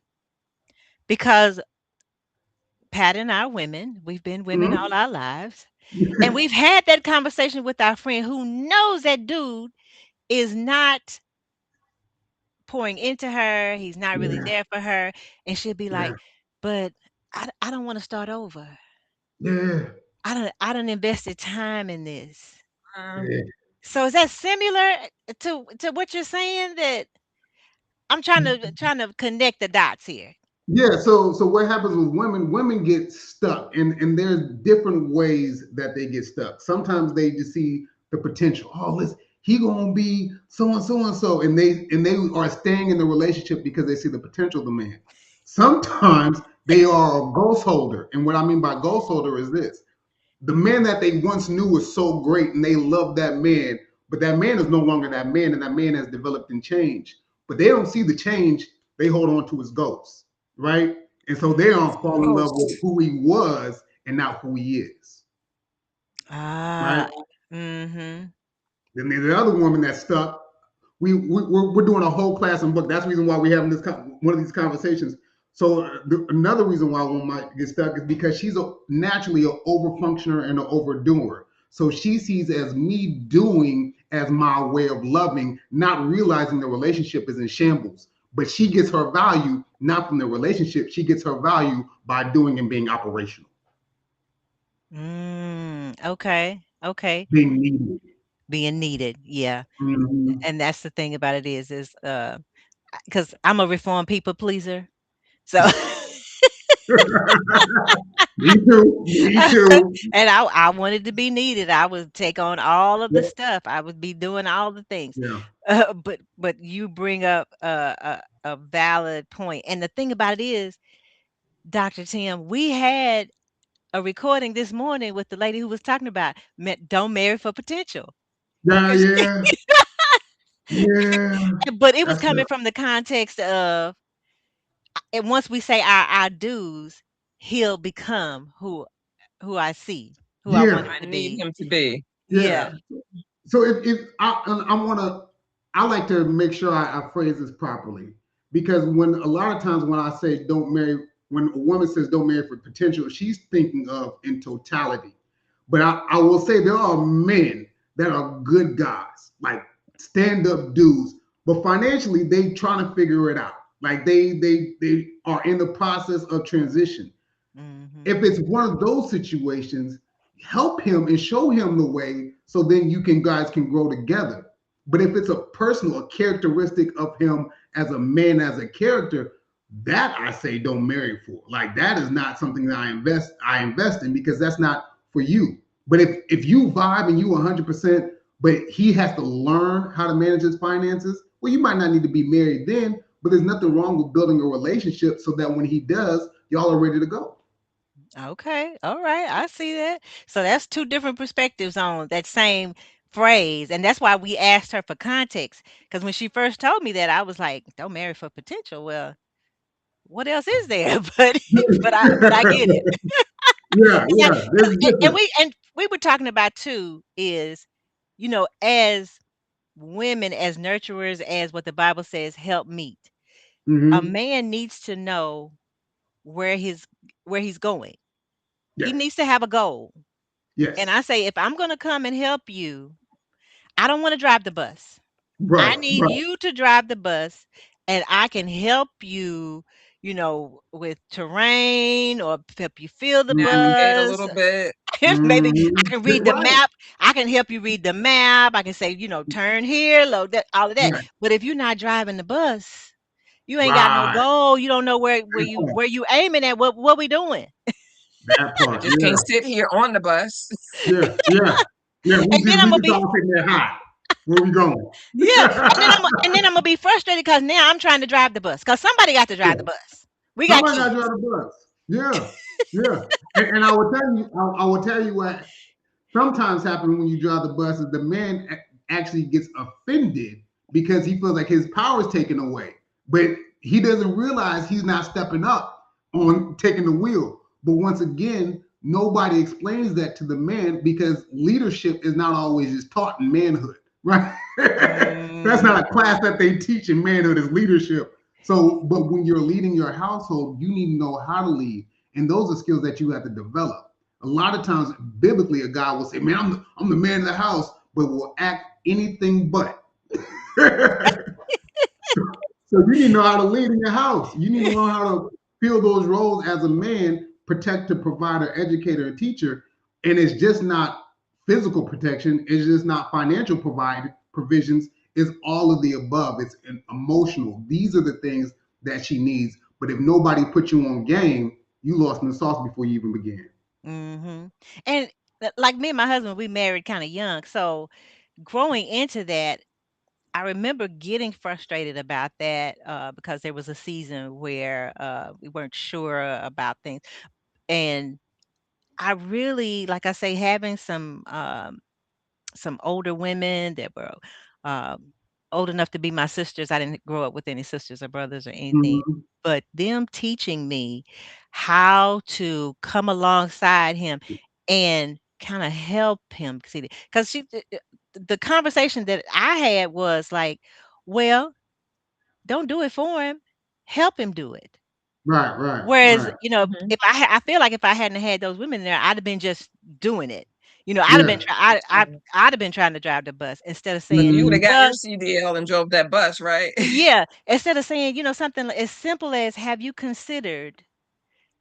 because Pat and I are women, we've been women
Mhm.
all our lives, and we've had that conversation with our friend who knows that dude is not pouring into her. He's not really
Yeah,
there for her, and she'll be
yeah,
like, "But I don't want to start over.
yeah,
I don't invested time in this."
Um,
yeah.
So is that similar to what you're saying? That I'm trying to connect the dots here.
Yeah, so what happens with women? Women get stuck, and there's different ways that they get stuck. Sometimes they just see the potential. Oh, let's he gonna be so and so and so, and they are staying in the relationship because they see the potential of the man. Sometimes they are a ghost holder, and what I mean by ghost holder is this: the man that they once knew was so great, and they love that man, but that man is no longer that man, and that man has developed and changed. But they don't see the change; they hold on to his ghost, right? And so they don't fall in
Mhm.
love with
Ghost.
who he was and not who he is, right?
Ah. Mhm.
Then there's the other woman that's stuck. We're doing a whole class and book. That's the reason why we're having one of these conversations. So another reason why one might get stuck is because she's naturally an overfunctioner and an overdoer. So she sees as me doing as my way of loving, not realizing the relationship is in shambles. But she gets her value not from the relationship. She gets her value by doing and being operational,
Okay. Okay.
being needed.
Being needed. Yeah.
Mm-hmm.
And that's the thing about it is because I'm a reformed people pleaser. So
Me too. Me too.
and I wanted to be needed. I would take on all of the
Yeah.
stuff. I would be doing all the things.
Yeah.
But you bring up a valid point. And the thing about it is, Dr. Tim, we had a recording this morning with the lady who was talking about don't marry for potential.
Yeah.
'Cause
Yeah. Yeah.
but it was
That's
coming
the
from the context of, and once we say our dues, he'll become who I see, who I want
yeah.
him
I
to
need
be.
him to be.
Yeah.
Yeah.
So if I want to, I like to make sure I phrase this properly, because when a lot of times when I say don't marry, when a woman says don't marry for potential, she's thinking of in totality. But I will say there are men that are good guys, like stand up dudes, but financially they trying to figure it out. Like they are in the process of transition.
Mhm.
If it's one of those situations, help him and show him the way so then you can guys can grow together. But if it's a personal a characteristic of him as a man, as a character, that I say don't marry for. Like that is not something that I invest in, because that's not for you. But if you vibe and you 100%, but he has to learn how to manage his finances, well, you might not need to be married then. But there's nothing wrong with building a relationship so that when he does, y'all are ready to go.
Okay. All right. I see that. So that's two different perspectives on that same phrase. And that's why we asked her for context. Because when she first told me that, I was like, don't marry for potential. Well, what else is there? But I get it.
Yeah,
And,
yeah, there's a difference.
and we were talking about too is, as women, as nurturers, as what the Bible says, help meet. A
Hmm.
man needs to know where his where he's going. He
Yes,
needs to have a goal. And
yes,
I say, if I'm gonna come and help you, I don't want to drive the bus. I
right,
need
right.
you to drive the bus, and I can help you, with terrain or help you fill the
Navigate a
bus.
little bit.
Maybe
Hmm.
I can read the
Right,
map. I can help you read the map. I can say, turn here, load that, all of that.
right,
But if you're not driving the bus, you ain't got no
right.
goal. You don't know where
That
you
part,
where you aiming at. What we doing?
that
I
part.
just
Yeah,
can't sit here on the bus.
yeah, yeah, yeah.
And then I'm
We
gonna
can
be
all sitting there high. Where we going?
Yeah, and then I'm gonna be frustrated because now I'm trying to drive the bus because somebody got to drive
Yeah.
the bus. We got
Somebody got to
kids.
drive the bus. Yeah, yeah. And I will tell you, I will tell you what sometimes happens when you drive the bus is the man actually gets offended because he feels like his power is taken away, but he doesn't realize he's not stepping up on taking the wheel. But once again, nobody explains that to the man because leadership is not always just taught in manhood, right? That's
Mm,
not a class that they teach in manhood is leadership. So, but when you're leading your household, you need to know how to lead, and those are skills that you have to develop. A lot of times, biblically, a guy will say, "Man, I'm the man of the house," but will act anything but. So you need to know how to lead in your house. You need to learn how to fill those roles as a man, protector, provider, educator, teacher. And it's just not physical protection. It's just not financial provisions. It's all of the above. It's emotional. These are the things that she needs. But if nobody put you on game, you lost in the sauce before you even began.
mm-hmm. And like me and my husband, we married kind of young, so growing into that, I remember getting frustrated about that because there was a season where we weren't sure about things, and I really, like I say, having some older women that were um, old enough to be my sisters. I didn't grow up with any sisters or brothers or anything,
Mhm.
but them teaching me how to come alongside him and kind of help him see, because the conversation that I had was like, well, don't do it for him. Help him do it.
Right, right,
Whereas,
right.
Mhm.
if I feel like if I hadn't had those women there, I'd have been just doing it. I'd have been
Yeah.
try
Absolutely.
I'd have been trying to drive the bus instead of saying,
You would have
Mhm.
got your
well,
CDL and drove that bus, right?
yeah, instead of saying, something as simple as, have you considered,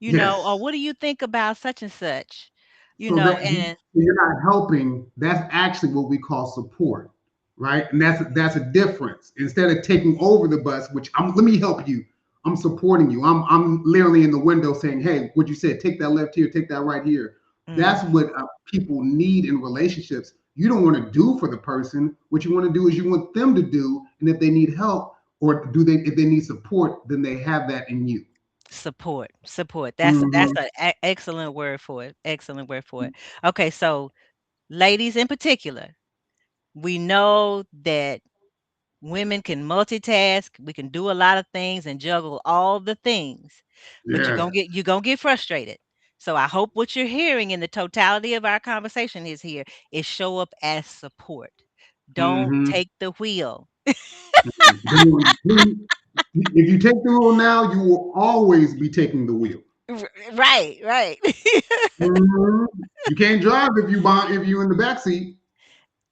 or
Yes.
what do you think about such and such,
So that
and
you're not helping. That's actually what we call support, right? And that's a difference. Instead of taking over the bus, which let me help you. I'm supporting you. I'm literally in the window saying, "Hey, what you said? Take that left here. Take that right here." That's
mhm,
what people need in relationships. You don't want to do for the person. What you want to do is you want them to do. And if they need help or if they need support, then they have that in you.
support. That's
Hmm.
an excellent word for it. Excellent word for it. Okay, so ladies in particular, we know that women can multitask. We can do a lot of things and juggle all the things, but
Yes.
you're gonna get frustrated. So I hope what you're hearing in the totality of our conversation is show up as support. Don't
Hmm.
take the wheel.
If you take the wheel now, you will always be taking the wheel.
Right, right.
Mhm. You can't drive if you in the back seat.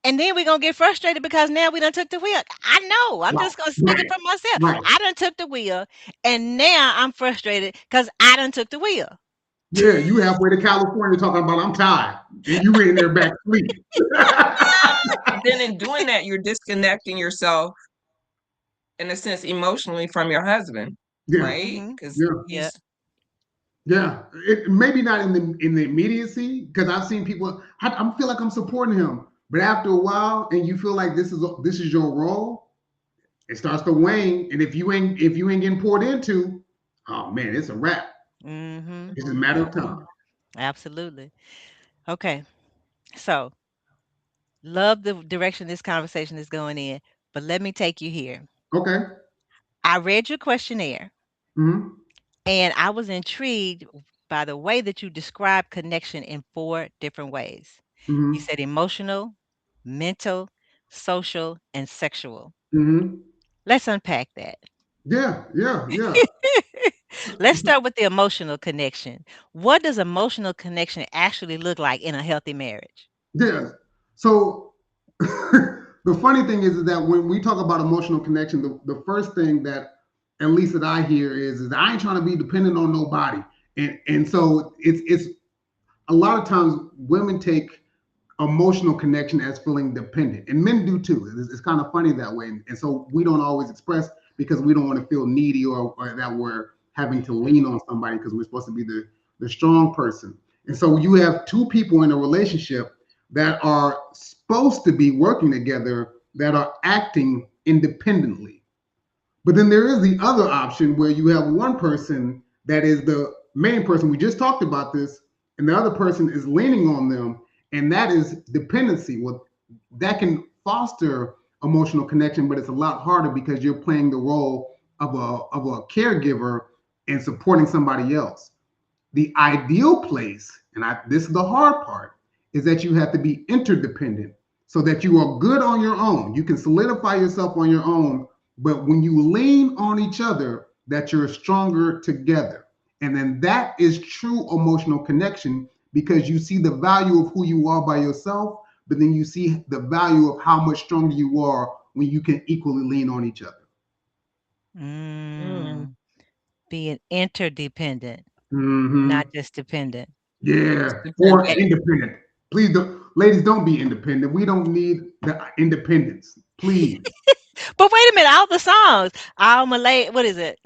And then we're gonna get frustrated because now we done took the wheel. I know. I'm
Right,
just gonna speak it
right,
for myself.
right.
I done took the wheel, and now I'm frustrated because I done took the wheel.
Yeah, you halfway to California talking about I'm tired, and you in there back asleep.
But then in doing that, you're disconnecting yourself in a sense emotionally from your husband,
Yeah,
right?
Hmm.
Because
yeah,
Yeah.
he's
yeah. Maybe not in the immediacy because I've seen people. I feel like I'm supporting him, but after a while, and you feel like this is your role, it starts to wane. And if you ain't getting poured into, oh man, it's a wrap.
Hmm.
It's just a matter of
Hmm.
time.
Absolutely. Okay. So love the direction this conversation is going in, but let me take you here.
Okay.
I read your questionnaire
Mm-hmm.
and I was intrigued by the way that you describe connection in four different ways. You
Mm-hmm.
said emotional, mental, social, and sexual.
Mm-hmm.
Let's unpack that.
Yeah, yeah, yeah.
Let's start with the emotional connection. What does emotional connection actually look like in a healthy marriage?
Yeah. So the funny thing is that when we talk about emotional connection, the first thing that at least that I hear is I ain't trying to be dependent on nobody. And so it's a lot of times women take emotional connection as feeling dependent, and men do too. It's kind of funny that way, and so we don't always express because we don't want to feel needy or that we're having to lean on somebody because we're supposed to be the strong person. And so you have two people in a relationship that are supposed to be working together that are acting independently. But then there is the other option where you have one person that is the main person. We just talked about this, and the other person is leaning on them, and that is dependency. Well, that can foster emotional connection, but it's a lot harder because you're playing the role of a caregiver and supporting somebody else. The ideal place, and this is the hard part, is that you have to be interdependent so that you are good on your own. You can solidify yourself on your own, but when you lean on each other, that you're stronger together. And then that is true emotional connection because you see the value of who you are by yourself, but then you see the value of how much stronger you are when you can equally lean on each other.
mm,
Mm, being interdependent,
Hmm.
not just dependent.
Yeah,
just
or
dependent.
independent. Please, ladies, don't be independent. We don't need the independence. Please,
But wait a minute, all the songs, all Malay, what is it?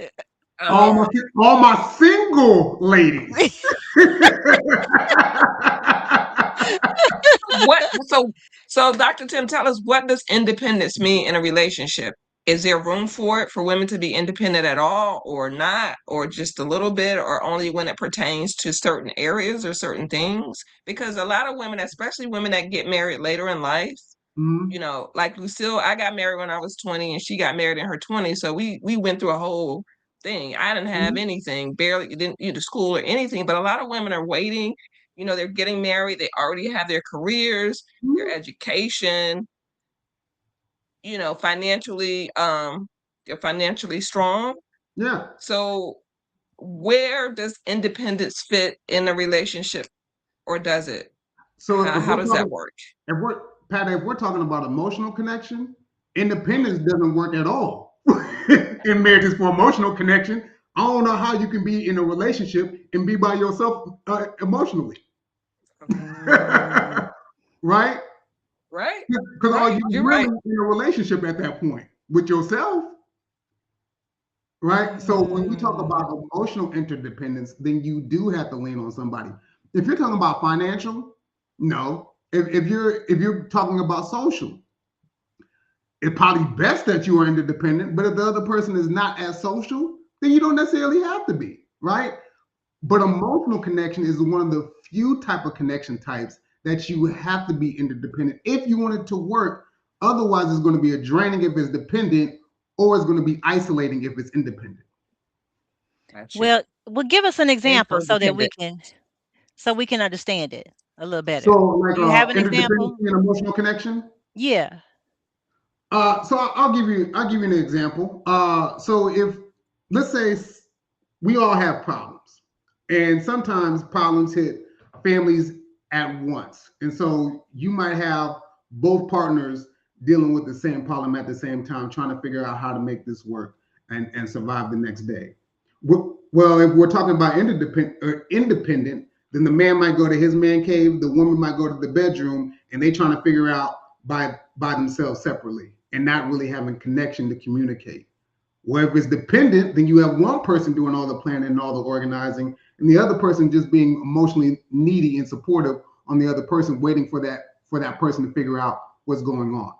all
Um,
my all my single ladies.
what so Dr. Tim, tell us, what does independence mean in a relationship? Is there room for it for women to be independent at all or not, or just a little bit, or only when it pertains to certain areas or certain things? Because a lot of women, especially women that get married later in life,
Mhm,
like Lucille, I got married when I was 20 and she got married in her 20s. So we went through a whole thing. I didn't have
mhm,
anything, barely didn't to school or anything, but a lot of women are waiting. They're getting married, they already have their careers, their
mhm,
education. financially, you're financially strong.
Yeah.
So where does independence fit in a relationship, or does it?
So
How
if
how
we're
does that
talking,
work?
if we're Pat, if we're talking about emotional connection, independence doesn't work at all. In marriages for emotional connection, I don't know how you can be in a relationship and be by yourself emotionally,
Mm,
right?
right,
Because are
right.
you
You're
really
right.
in a relationship at that point with yourself, right? So when we talk
Mm,
about emotional interdependence, then you do have to lean on somebody. If you're talking about financial, no. If you're talking about social, it's probably best that you are interdependent. But if the other person is not as social, then you don't necessarily have to be, right? But emotional connection is one of the few type of connection types that you have to be interdependent if you want it to work. Otherwise, it's going to be a draining if it's dependent, or it's going to be isolating if it's independent.
got you.
Well, give us an
And
example
codependent.
so we can understand it a little
So,
better.
like
Do you have an
interdependency
example?
and emotional connection.
Yeah.
So I'll give you an example. So if let's say we all have problems, and sometimes problems hit families at once, and so you might have both partners dealing with the same problem at the same time, trying to figure out how to make this work and survive the next day. Well, if we're talking about independent, then the man might go to his man cave, the woman might go to the bedroom, and they trying to figure out by themselves separately and not really having connection to communicate. Well, if it's dependent, then you have one person doing all the planning and all the organizing, and the other person just being emotionally needy and supportive on the other person, waiting for that person to figure out what's going on.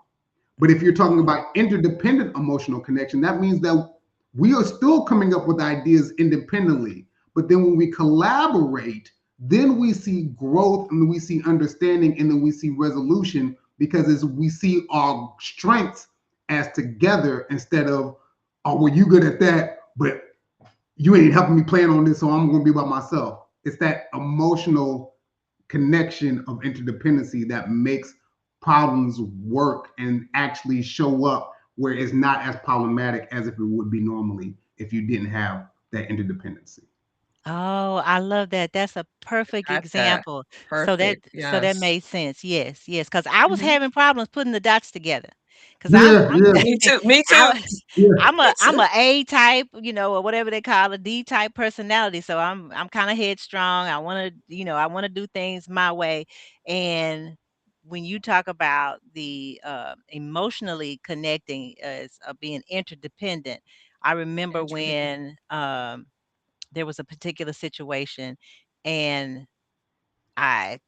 But if you're talking about interdependent emotional connection, that means that we are still coming up with ideas independently. But then when we collaborate, then we see growth and we see understanding and then we see resolution because as we see our strengths as together instead of, oh, well, you good at that, but you ain't helping me plan on this, so I'm going to be by myself. It's that emotional connection of interdependency that makes problems work and actually show up where it's not as problematic as if it would be normally if you didn't have that interdependency.
Oh, I love that. That's a perfect
Got that.
example.
Perfect.
So that
Yes.
made sense. Yes, yes. Because I was
Hmm.
having problems putting the dots together. Because
Yeah, yeah,
Me too. Me too.
I
yeah,
Me
I'm
too.
a A type, or whatever they call a D type personality. So I'm kind of headstrong. I want to do things my way. And when you talk about the emotionally connecting as being interdependent, I remember
Interdependent.
when there was a particular situation, and I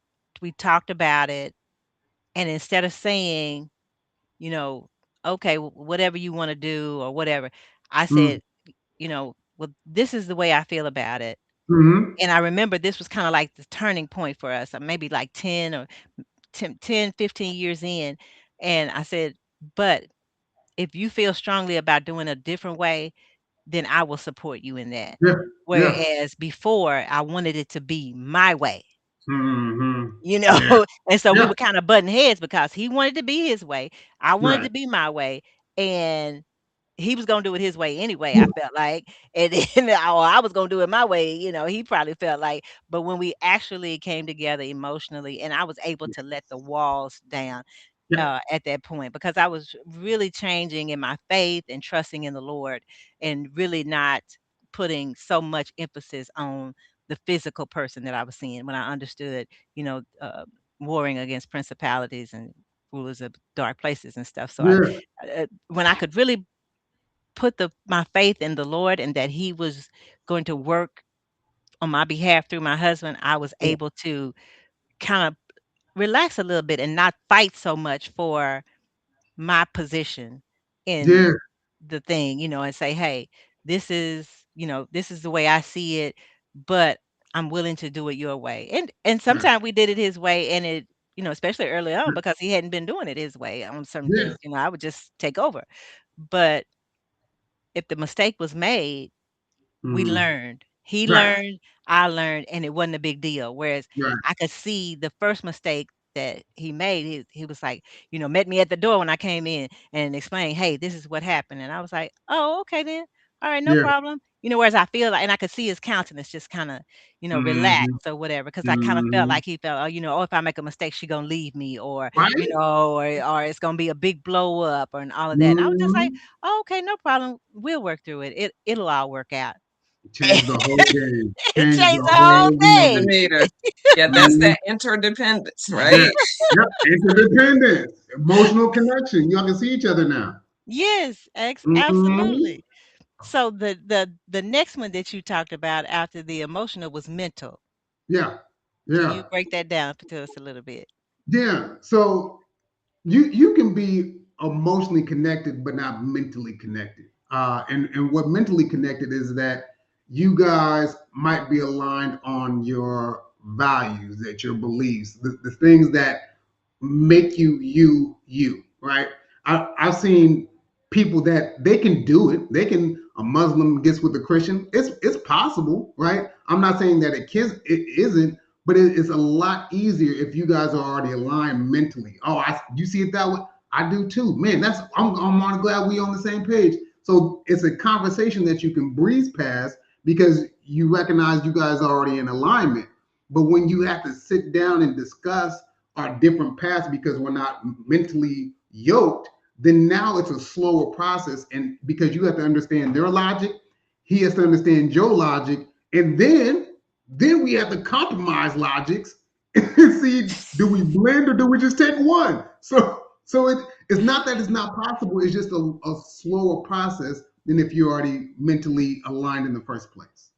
we talked about it, and instead of saying, you know, okay, whatever you want to do or whatever, I
mm,
said, well, this is the way I feel about it.
mm-hmm,
And I remember this was kind of like the turning point for us, maybe like 10 or 15 years in. And I said, but if you feel strongly about doing a different way, then I will support you in that.
yeah, yeah,
Whereas before, I wanted it to be my way.
mm-hmm,
You know,
yeah,
and so we
yeah,
were kinda butting heads because he wanted to be his way, I wanted
right,
to be my way, and he was gonna do it his way anyway, I
yeah,
felt like, and then or I was gonna do it my way, he probably felt like, but when we actually came together emotionally and I was able to let the walls down,
yeah,
at that point because I was really changing in my faith and trusting in the Lord and really not putting so much emphasis on the physical person that I was seeing when I understood, warring against principalities and rulers of dark places and stuff. So
yeah,
when I could really put my faith in the Lord and that He was going to work on my behalf through my husband, I was able to kind of relax a little bit and not fight so much for my position in
yeah,
the thing, and say, "Hey, this is the way I see it, but I'm willing to do it your way." And
right,
sometimes we did it his way and it, especially early on because he hadn't been doing it his way on certain
yeah,
things, I would just take over. But if the mistake was made, we
mm,
learned. He
right,
learned, I learned, and it wasn't a big deal. Whereas
right,
I could see the first mistake that he made, he was like, met me at the door when I came in and explained, "Hey, this is what happened." And I was like, "Oh, okay then. All right, no
Yeah.
problem." Whereas I feel like, and I could see his countenance just kind of,
Hmm.
relaxed or whatever, because I kind of felt
Hmm.
like he felt, oh, if I make a mistake, she gonna leave me, or
Right.
or it's gonna be a big blow up, and all of that. And I was just like,
Hmm.
oh, okay, no problem. We'll work through it. It'll all work out.
Change the whole game.
It
Change
changed
the
the whole
whole
Yes,
thing.
game.
Anita. Yeah, that's
Mhm.
that interdependence,
That.
right?
Yep. Interdependence. Emotional connection. Y'all can see each other now.
Yes,
Hmm.
absolutely. So the next one that you talked about after the emotional was mental.
Yeah.
Can you
Yeah.
break that down to us a little bit?
Yeah. So you can be emotionally connected but not mentally connected. And what mentally connected is that you guys might be aligned on your values, that your beliefs, the things that make you, right? I've seen people that they can do it. They can, a Muslim gets with a Christian. It's possible, right? I'm not saying that it isn't, but it's a lot easier if you guys are already aligned mentally. Oh, you see it that way. I do too, man. I'm glad we on the same page. So it's a conversation that you can breeze past because you recognize you guys are already in alignment. But when you have to sit down and discuss our different paths because we're not mentally yoked, then now it's a slower process. And because you have to understand their logic, he has to understand your logic, and then we have to compromise logics and see, do we blend or do we just take one? So it's not that it's not possible. It's just a slower process than if you're already mentally aligned in the first place.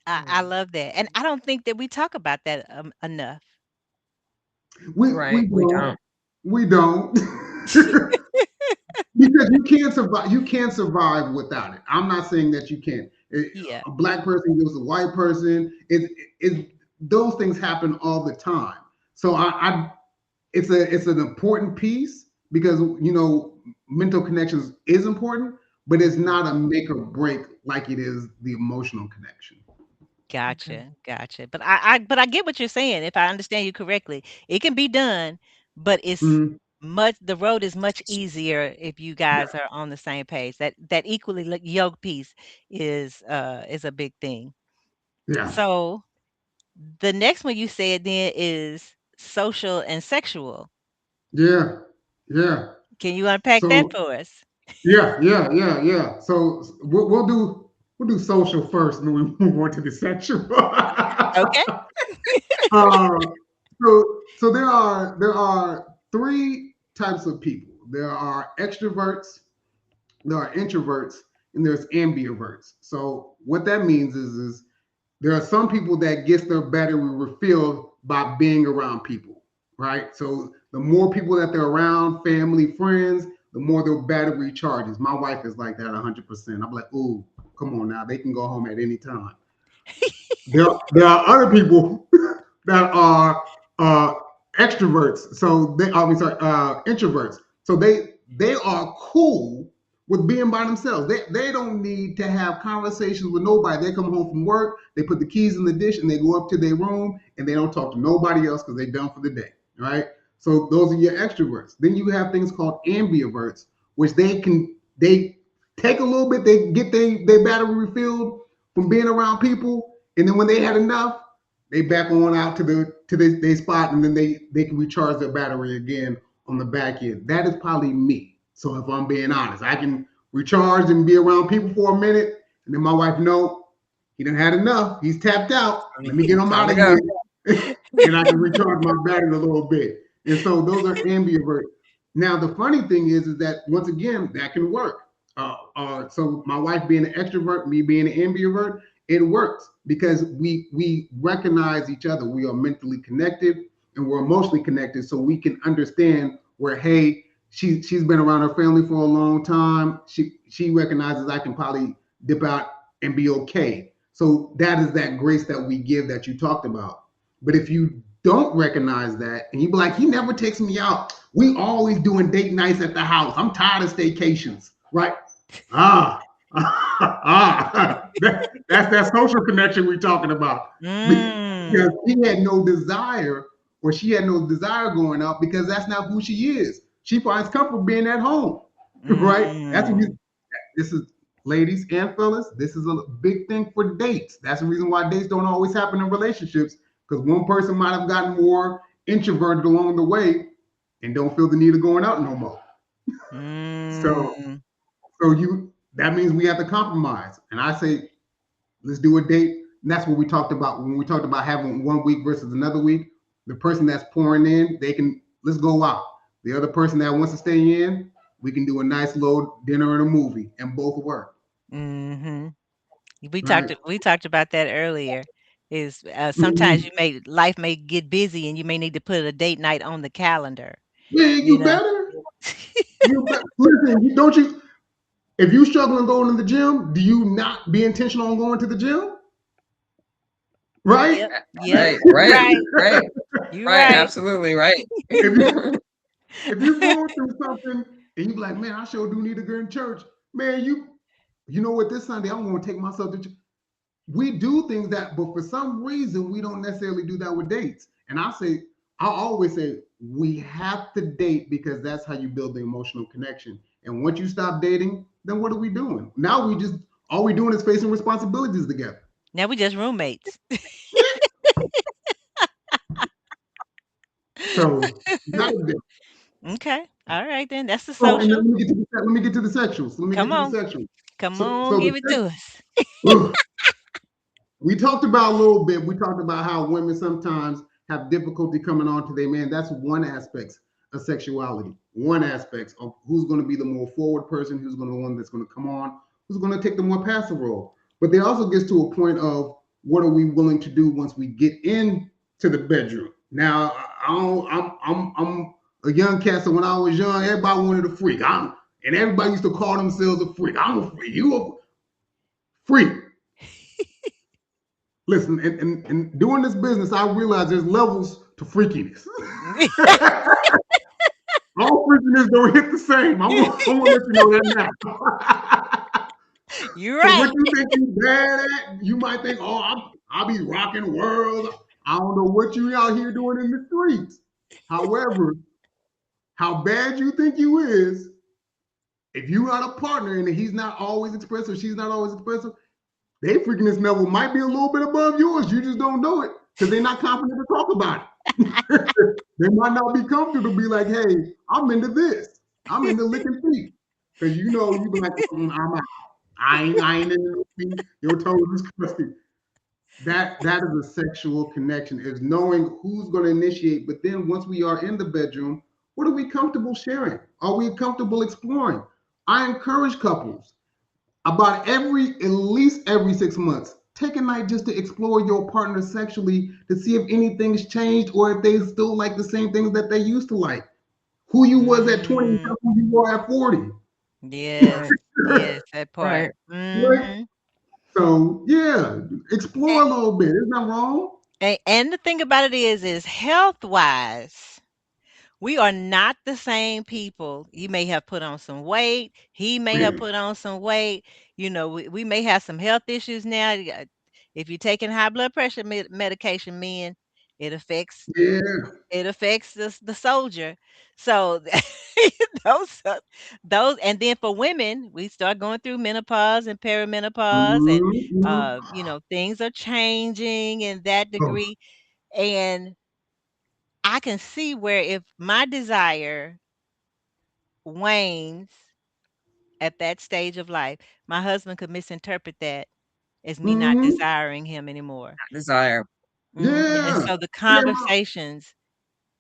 I
Mm.
love that, and I don't think that we talk about that enough.
We
Right, we
don't.
don't.
We don't. Because you can't survive. You can't survive without it. I'm not saying that you can't.
Yeah,
A black person gives a white person. It those things happen all the time. So it's an important piece because mental connections is important, but it's
mhm.
not a make or break like it is the emotional connection.
Okay.
Gotcha, gotcha. But I get what you're saying. If I understand you correctly, it can be done, but it's
Mhm.
much the road is much easier if you
Yeah,
guys are on the same page. That equally yoked piece is a big thing.
yeah,
So the next one you said then is social and sexual.
yeah, yeah.
Can you unpack that
So
for us?
yeah. So we'll do social first, and then we move on to the sexual.
Okay.
Um, so there are three types of people. There are extroverts, there are introverts, and there's ambiverts. So what that means is there are some people that gets their battery refilled by being around people, right? So the more people that they're around, family, friends, the more their battery charges. My wife is like that 100%. I'm like, ooh, come on now, they can go home at any time. There are other people that are extroverts. So I mean, sorry, introverts. So they are cool with being by themselves. They don't need to have conversations with nobody. They come home from work, they put the keys in the dish, and they go up to their room and they don't talk to nobody else because they're done for the day. Right. So those are your extroverts. Then you have things called ambiverts, which they take a little bit, they get their battery refilled from being around people, and then when they had enough, they back on out to their spot, and then they can recharge their battery again on the back end. That is probably me. So if I'm being honest, I can recharge and be around people for a minute, and then my wife know he done had enough. He's tapped out.
Um,
Let me get him
Time
out
to
of
go.
here, and I can recharge my battery a little bit. And so those are ambivert. Now the funny thing is that once again that can work. So my wife being an extrovert, me being an ambivert, it works because we recognize each other. We are mentally connected and we're emotionally connected, so we can understand where, hey, she's been around her family for a long time. She recognizes I can probably dip out and be okay. So that is that grace that we give that you talked about. But if you don't recognize that and you be like, he never takes me out. We always doing date nights at the house. I'm tired of staycations, right? Ah, that's that social connection we're talking about. Because
Mm.
he had no desire or she had no desire going out because that's not who she is. She finds comfort being at home, right? That's the reason.
Mm.
This is ladies and fellas. This is a big thing for dates. That's the reason why dates don't always happen in relationships because one person might have gotten more introverted along the way and don't feel the need of going out no more. So,
Mm.
you that means we have to compromise. And I say, let's do a date. And that's what we talked about when we talked about having 1 week versus another week. The person that's pouring in, they can let's go out. The other person that wants to stay in, we can do a nice little dinner and a movie, and both work,
Mhm. We talked
right?
we talked about that earlier. Is sometimes
Mhm.
you may life may get busy and you may need to put a date night on the calendar.
Man,
You
you
know.
better. Listen. You don't you. If you struggling going to the gym, do you not be intentional on going to the gym, right?
Yep. Yep.
Right,
You
right,
right.
right,
You
right.
right.
Absolutely right.
if you if you're going through something and you be like, man, I sure do need to go in church, man, you know what? This Sunday I'm going to take myself to church. We do things that, but for some reason we don't necessarily do that with dates. And I always say we have to date because that's how you build the emotional connection. And once you stop dating, then what are we doing? Now we just all we doing is facing responsibilities together.
Now we just roommates.
So you gotta date.
Okay. All right then. That's the
Oh, and then
social.
let me get to the sexuals. Let me get
Come
to the
on.
sexuals.
Come
So
on,
so
give it to us.
the we talked about a little bit. We talked about how women sometimes have difficulty coming on to their man. That's one aspect of sexuality. One aspect of who's going to be the more forward person, who's going to be the one that's going to come on, who's going to take the more passive role. But there also gets to a point of what are we willing to do once we get into the bedroom. Now, I'm a young cat, so when I was young, everybody wanted a freak. And everybody used to call themselves a freak. I'm a freak. You a freak. Listen, and doing this business, I realize there's levels to freakiness. All freakiness don't hit the same. I'm gonna let you know that now.
You're
So what
right.
you think you bad at, you might think, oh, I'll be rocking world. I don't know what you out here doing in the streets. However, how bad you think you is, if you got a partner and he's not always expressive, she's not always expressive, their freakiness level might be a little bit above yours. You just don't know it because they're not confident to talk about it. They might not be comfortable to be like, hey, I'm into this. I'm into licking feet. Because you be like, I'm out. I ain't into no feet. Your toes is crusty. That is a sexual connection, is knowing who's going to initiate. But then once we are in the bedroom, what are we comfortable sharing? Are we comfortable exploring? I encourage couples about at least every 6 months, take a night just to explore your partner sexually to see if anything's changed or if they still like the same things that they used to like. Who you was at 20 is
Mm,
not who you are at 40.
yes. Yes, that part.
Right.
Right?
Mhm.
So yeah,
And,
explore a little bit. Isn't that wrong?
and the thing about it is health wise, we are not the same people. You may have put on some weight. He may have put on some weight. We may have some health issues now. If you're taking high blood pressure medication, men, it affects
Yeah.
it affects the soldier. So those and then for women, we start going through menopause and perimenopause, and
Mhm.
things are changing in that
Oh.
degree. And I can see where if my desire wanes at that stage of life, my husband could misinterpret that as me not
Mhm.
desiring him anymore.
Desire.
And
Yeah.
so the
Yeah.
conversations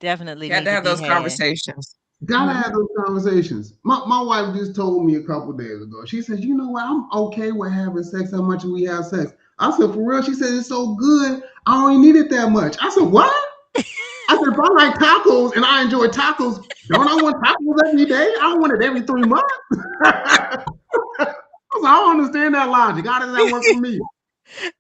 definitely
You had
need
to
to
have
be
those
had.
conversations.
Gotta
Hmm.
have those conversations. My wife just told me a couple days ago. She says, you know what? I'm okay with having sex. How much we have sex? I said, for real? She said, it's so good. I don't even need it that much. I said, what? I said, if I like tacos and I enjoy tacos, don't I want tacos every day? I don't want it every 3 months. I said, I don't understand that logic. How does that work for me?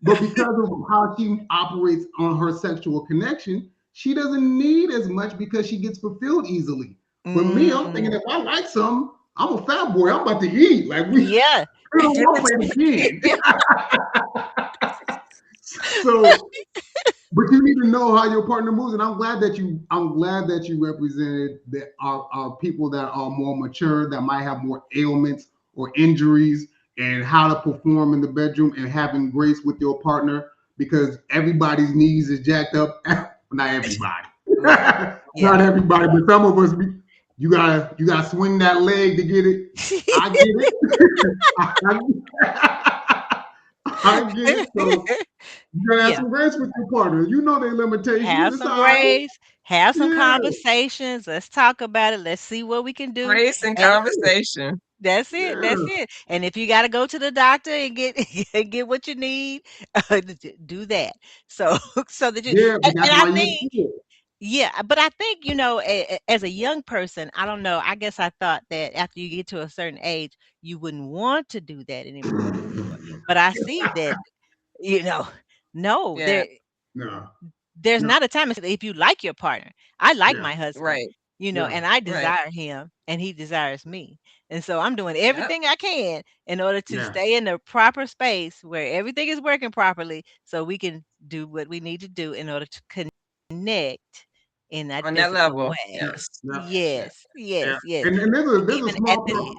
But because of how she operates on her sexual connection, she doesn't need as much because she gets fulfilled easily. But me, I'm thinking
Mm,
if I like something, I'm a fat boy. I'm about to eat. Like we
yeah.
put on
Give
one
it to
plate
me.
again. So, but you need to know how your partner moves, and I'm glad that you represented that are people that are more mature, that might have more ailments or injuries, and how to perform in the bedroom and having grace with your partner, because everybody's knees is jacked up. Not everybody,
Right. Yeah.
not everybody, but some of us. You gotta swing that leg to get it. I get it. I get it. So you gotta have
Yeah.
some grace with your partner. You know their limitations.
Have
It's
some
all right.
grace, have some
Yeah,
conversations. Let's talk about it. Let's see what we can do.
Grace and
And
conversation.
that's it. That's
yeah,
it. And if you got to go to the doctor and get get what you need, do that. So so that you
yeah. But
and
that's
I
why you're
think
here.
yeah, but I think as a young person, I don't know. I guess I thought that after you get to a certain age, you wouldn't want to do that anymore. But I see that you know, no,
Yeah,
No,
there's
no,
not a time if you like your partner. I like
yeah,
my husband,
right,
yeah,
and I
right.
desire him and he desires me. And so I'm doing
Yep.
everything I can in order to
yeah.
stay in the proper space where everything is working properly so we can do what we need to do in order to connect in that
On that
physical
level.
Yeah,
way.
Yes.
yeah,
Yeah.
Yes,
yeah.
yes, yes.
And there's a
Even at
small
the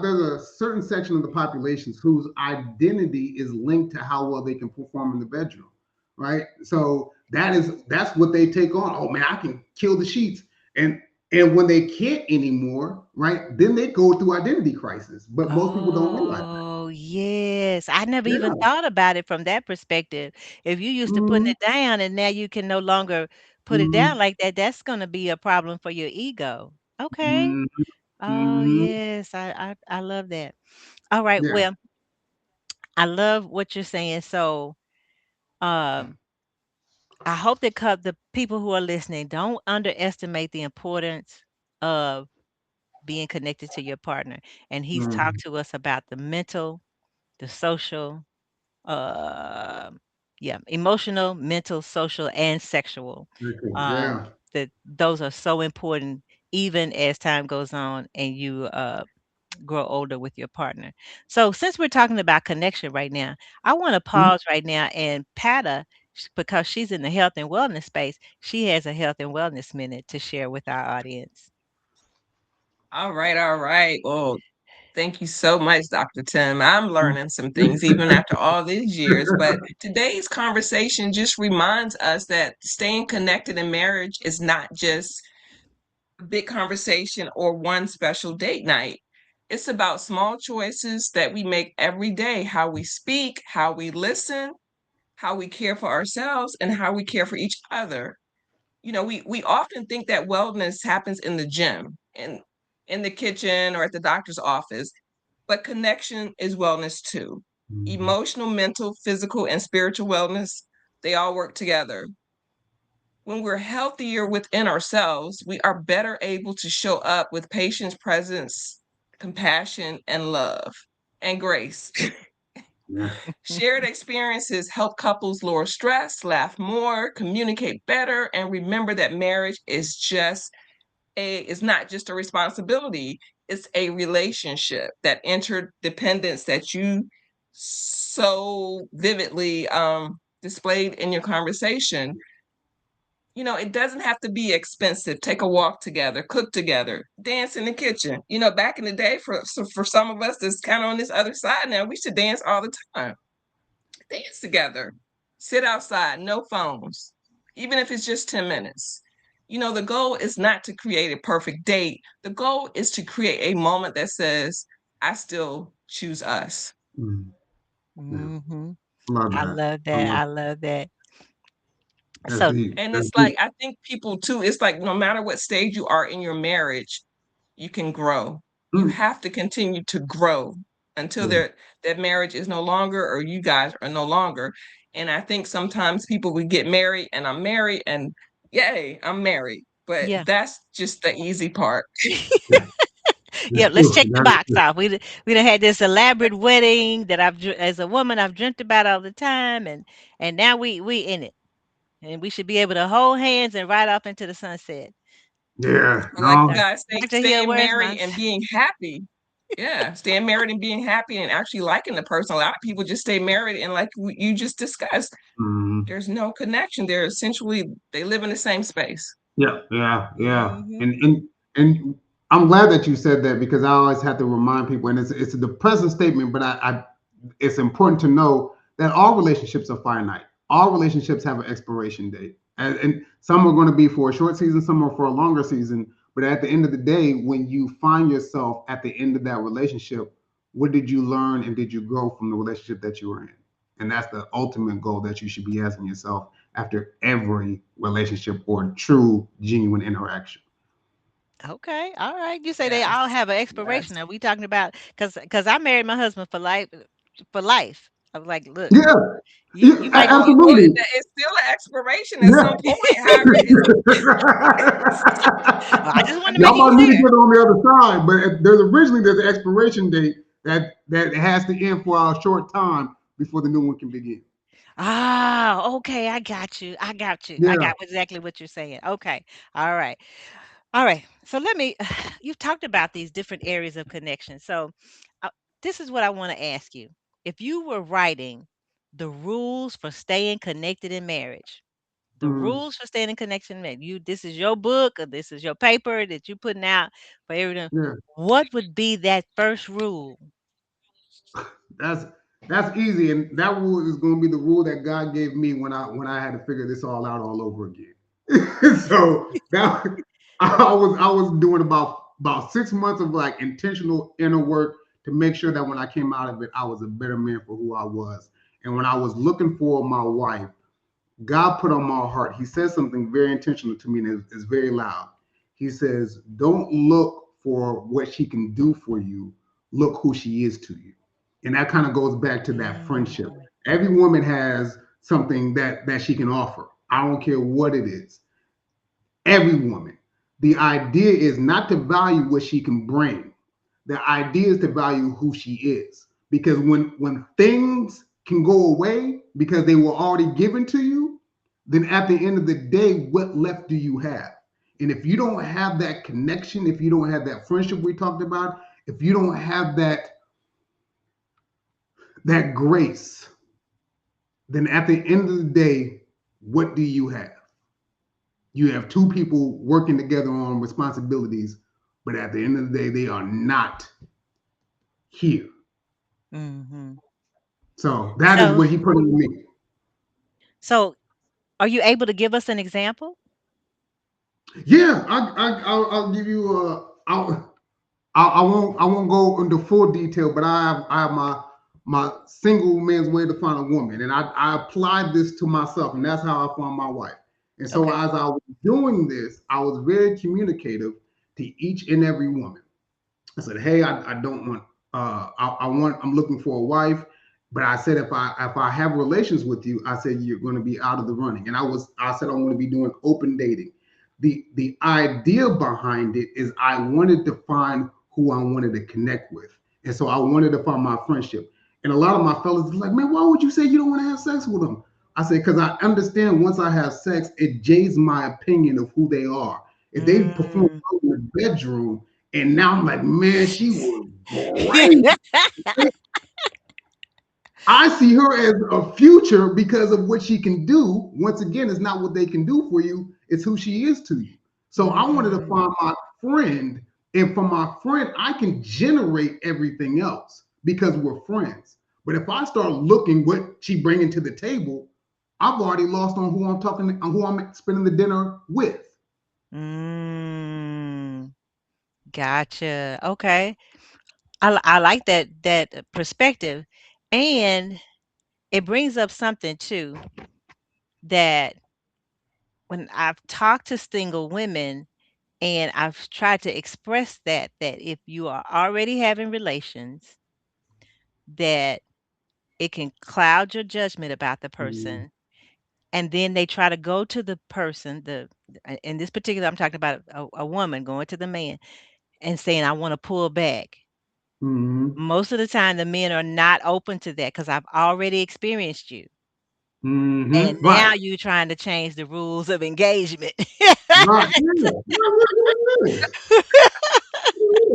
there's a certain section of the population whose identity is linked to how well they can perform in the bedroom, right? So that's what they take on. Oh man, I can kill the sheets, and when they can't anymore, right? Then they go through identity crisis. But most people don't realize
Oh, yes. I never
that.
even thought about it from that perspective. If you used to putting
Yeah.
it down and now you can no longer put it down
Mhm,
like that, that's gonna be a problem for your ego. Okay.
mhm,
Oh,
mhm.
yes. I love that. All right.
Yeah.
Well, I love what you're saying. So, um, I hope that the people who are listening don't underestimate the importance of being connected to your partner. And he's talked
Mhm.
to us about the mental, the social, uh, yeah, emotional, mental, social, and sexual.
Okay.
Um,
Yeah.
that those are so important even as time goes on and you grow older with your partner. So since we're talking about connection right now, I want to
Mhm.
pause right now and Pata, because she's in the health and wellness space, she has a health and wellness minute to share with our audience.
All right, all right. Well, thank you so much, Dr. Tim. I'm learning some things even after all these years. But today's conversation just reminds us that staying connected in marriage is not just a big conversation or one special date night. It's about small choices that we make every day, how we speak, how we listen, how we care for ourselves, and how we care for each other. We often think that wellness happens in the gym, in the kitchen, or at the doctor's office, but connection is wellness too.
Mhm.
Emotional, mental, physical, and spiritual wellness, they all work together. When we're healthier within ourselves, we are better able to show up with patience, presence, compassion, and love and grace.
Yeah.
Shared experiences help couples lower stress, laugh more, communicate better, and remember that marriage is not just a responsibility, it's a relationship. That interdependence that you so vividly displayed in your conversation, it doesn't have to be expensive. Take a walk together, cook together, dance in the kitchen. Back in the day, for some of us that's kind of on this other side now, we should dance all the time. Dance together, sit outside, no phones, even if it's just 10 minutes. The goal is not to create a perfect date. The goal is to create a moment that says, I still choose us.
Mhm. Yeah.
Hmm.
Love
I
that.
love
I
that.
love
I love that.
that's
So
deep.
And
That's
it's
deep.
like, I think people too, it's like no matter what stage you are in your marriage, you can grow. You
Mm.
have to continue to grow until
Yeah.
that marriage is no longer, or you guys are no longer. And I think sometimes people would get married, and I'm married, and yay, I'm married. But
yeah.
that's just the easy part.
Yeah.
Yeah,
That's
let's
true.
check the
That is
box
true.
off. We done had this elaborate wedding that as a woman, I've dreamt about all the time, and now we in it, and we should be able to hold hands and ride off into the sunset.
Yeah.
Or like you
No.
guys say,
Dr. Hill,
staying
where's
married
my?
and being happy. Yeah, staying married and being happy and actually liking the person. A lot of people just stay married and like you just discussed,
Mhm.
there's no connection. They're essentially they live in the same space.
Yeah, yeah, yeah.
Mhm.
And I'm glad that you said that because I always have to remind people, and it's a depressing statement, but I it's important to know that all relationships are finite. All relationships have an expiration date, and some are going to be for a short season, some are for a longer season. But at the end of the day, when you find yourself at the end of that relationship, what did you learn and did you grow from the relationship that you were in? And that's the ultimate goal that you should be asking yourself after every relationship or true, genuine interaction.
Okay. All right. You say they all
Yes.
have an
Yes.
expiration. Are we talking about because I married my husband for life for life. I was like, look,
Yeah,
you might
Well,
absolutely.
it's still an expiration at some
Yeah.
point. However, it's
I just wanted to make
Y'all
it
might meet each
clear.
other on the other side, but there's an expiration date that has to end for a short time before the new one can begin.
Ah, okay, I got you. I got you. I
Yeah.
got exactly what you're saying. Okay. All right. All right. So let me you've talked about these different areas of connection. So uh, this is what I want to ask you. If you were writing the rules for staying connected in marriage, the
Mm,
rules for staying in connection, you this is your book or this is your paper that you're putting out for everyone.
yeah.
What would be that first rule?
That's that's easy, and that rule is going to be the rule that God gave me when I had to figure this all over again. So that I was doing about 6 months of like intentional inner work to make sure that when I came out of it, I was a better man for who I was. And when I was looking for my wife, God put on my heart. He says something very intentional to me, and it's very loud. He says, "Don't look for what she can do for you. Look who she is to you." And that kind of goes back to that friendship.
Mm,
Every woman has something that she can offer. I don't care what it is. Every woman. The idea is not to value what she can bring. The idea is to value who she is. Because when things can go away because they were already given to you, then at the end of the day, what left do you have? And if you don't have that connection, if you don't have that friendship we talked about, if you don't have that grace, then at the end of the day, what do you have? You have two people working together on responsibilities, but at the end of the day, they are not here.
mhm.
So that is
So
what he put in me.
so are you able to give us an example?
Yeah, I'll give you I won't go into full detail, but I have my single man's way to find a woman, and I applied this to myself, and that's how I found my wife. And so
Okay.
as I was doing this, I was very communicative to each and every woman. I said, "Hey, I don't want. I'm looking for a wife, but I said if I have relations with you, I said you're going to be out of the running." And I said I'm going to be doing open dating. The idea behind it is I wanted to find who I wanted to connect with, and so I wanted to find my friendship. And a lot of my fellas is like, "Man, why would you say you don't want to have sex with them?" I said, "Because I understand once I have sex, it jades my opinion of who they are. If they perform
Mm.
well in the bedroom, and now I'm like, man, she was great. I see her as a future because of what she can do. Once again, it's not what they can do for you, it's who she is to you. So I wanted to
Mhm.
find my friend, and from my friend, I can generate everything else because we're friends. But if I start looking what she bringing to the table, I've already lost on who I'm talking, on who I'm spending the dinner with.
Mm. Gotcha. Okay. I like that perspective, and it brings up something too that when I've talked to single women and I've tried to express that if you are already having relations, that it can cloud your judgment about the
Mm-hmm.
person, and then they try to go to the person, in this particular, I'm talking about a woman going to the man and saying, I want to pull back.
Mm-hmm.
Most of the time, the men are not open to that because I've already experienced you. And
Mm-hmm. Right.
now you're trying to change the rules of engagement.
Right. Yeah. Yeah, yeah, yeah, yeah.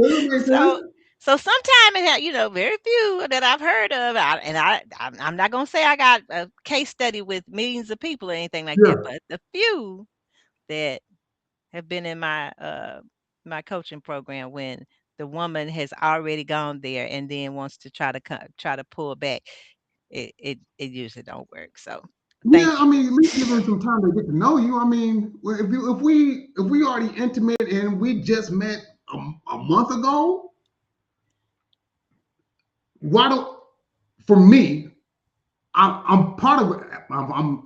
That makes
so
sense.
So sometime it had, very few that I've heard of, I'm not gonna say I got a case study with millions of people or anything like that,
Yeah.
but the few that have been in my coaching program when the woman has already gone there and then wants to try to pull back, it usually don't work. So thank
Yeah, I mean, at least give them some time to get to know you. I mean, if we already intimate and we just met a month ago, why don't for me? I'm part of it. I'm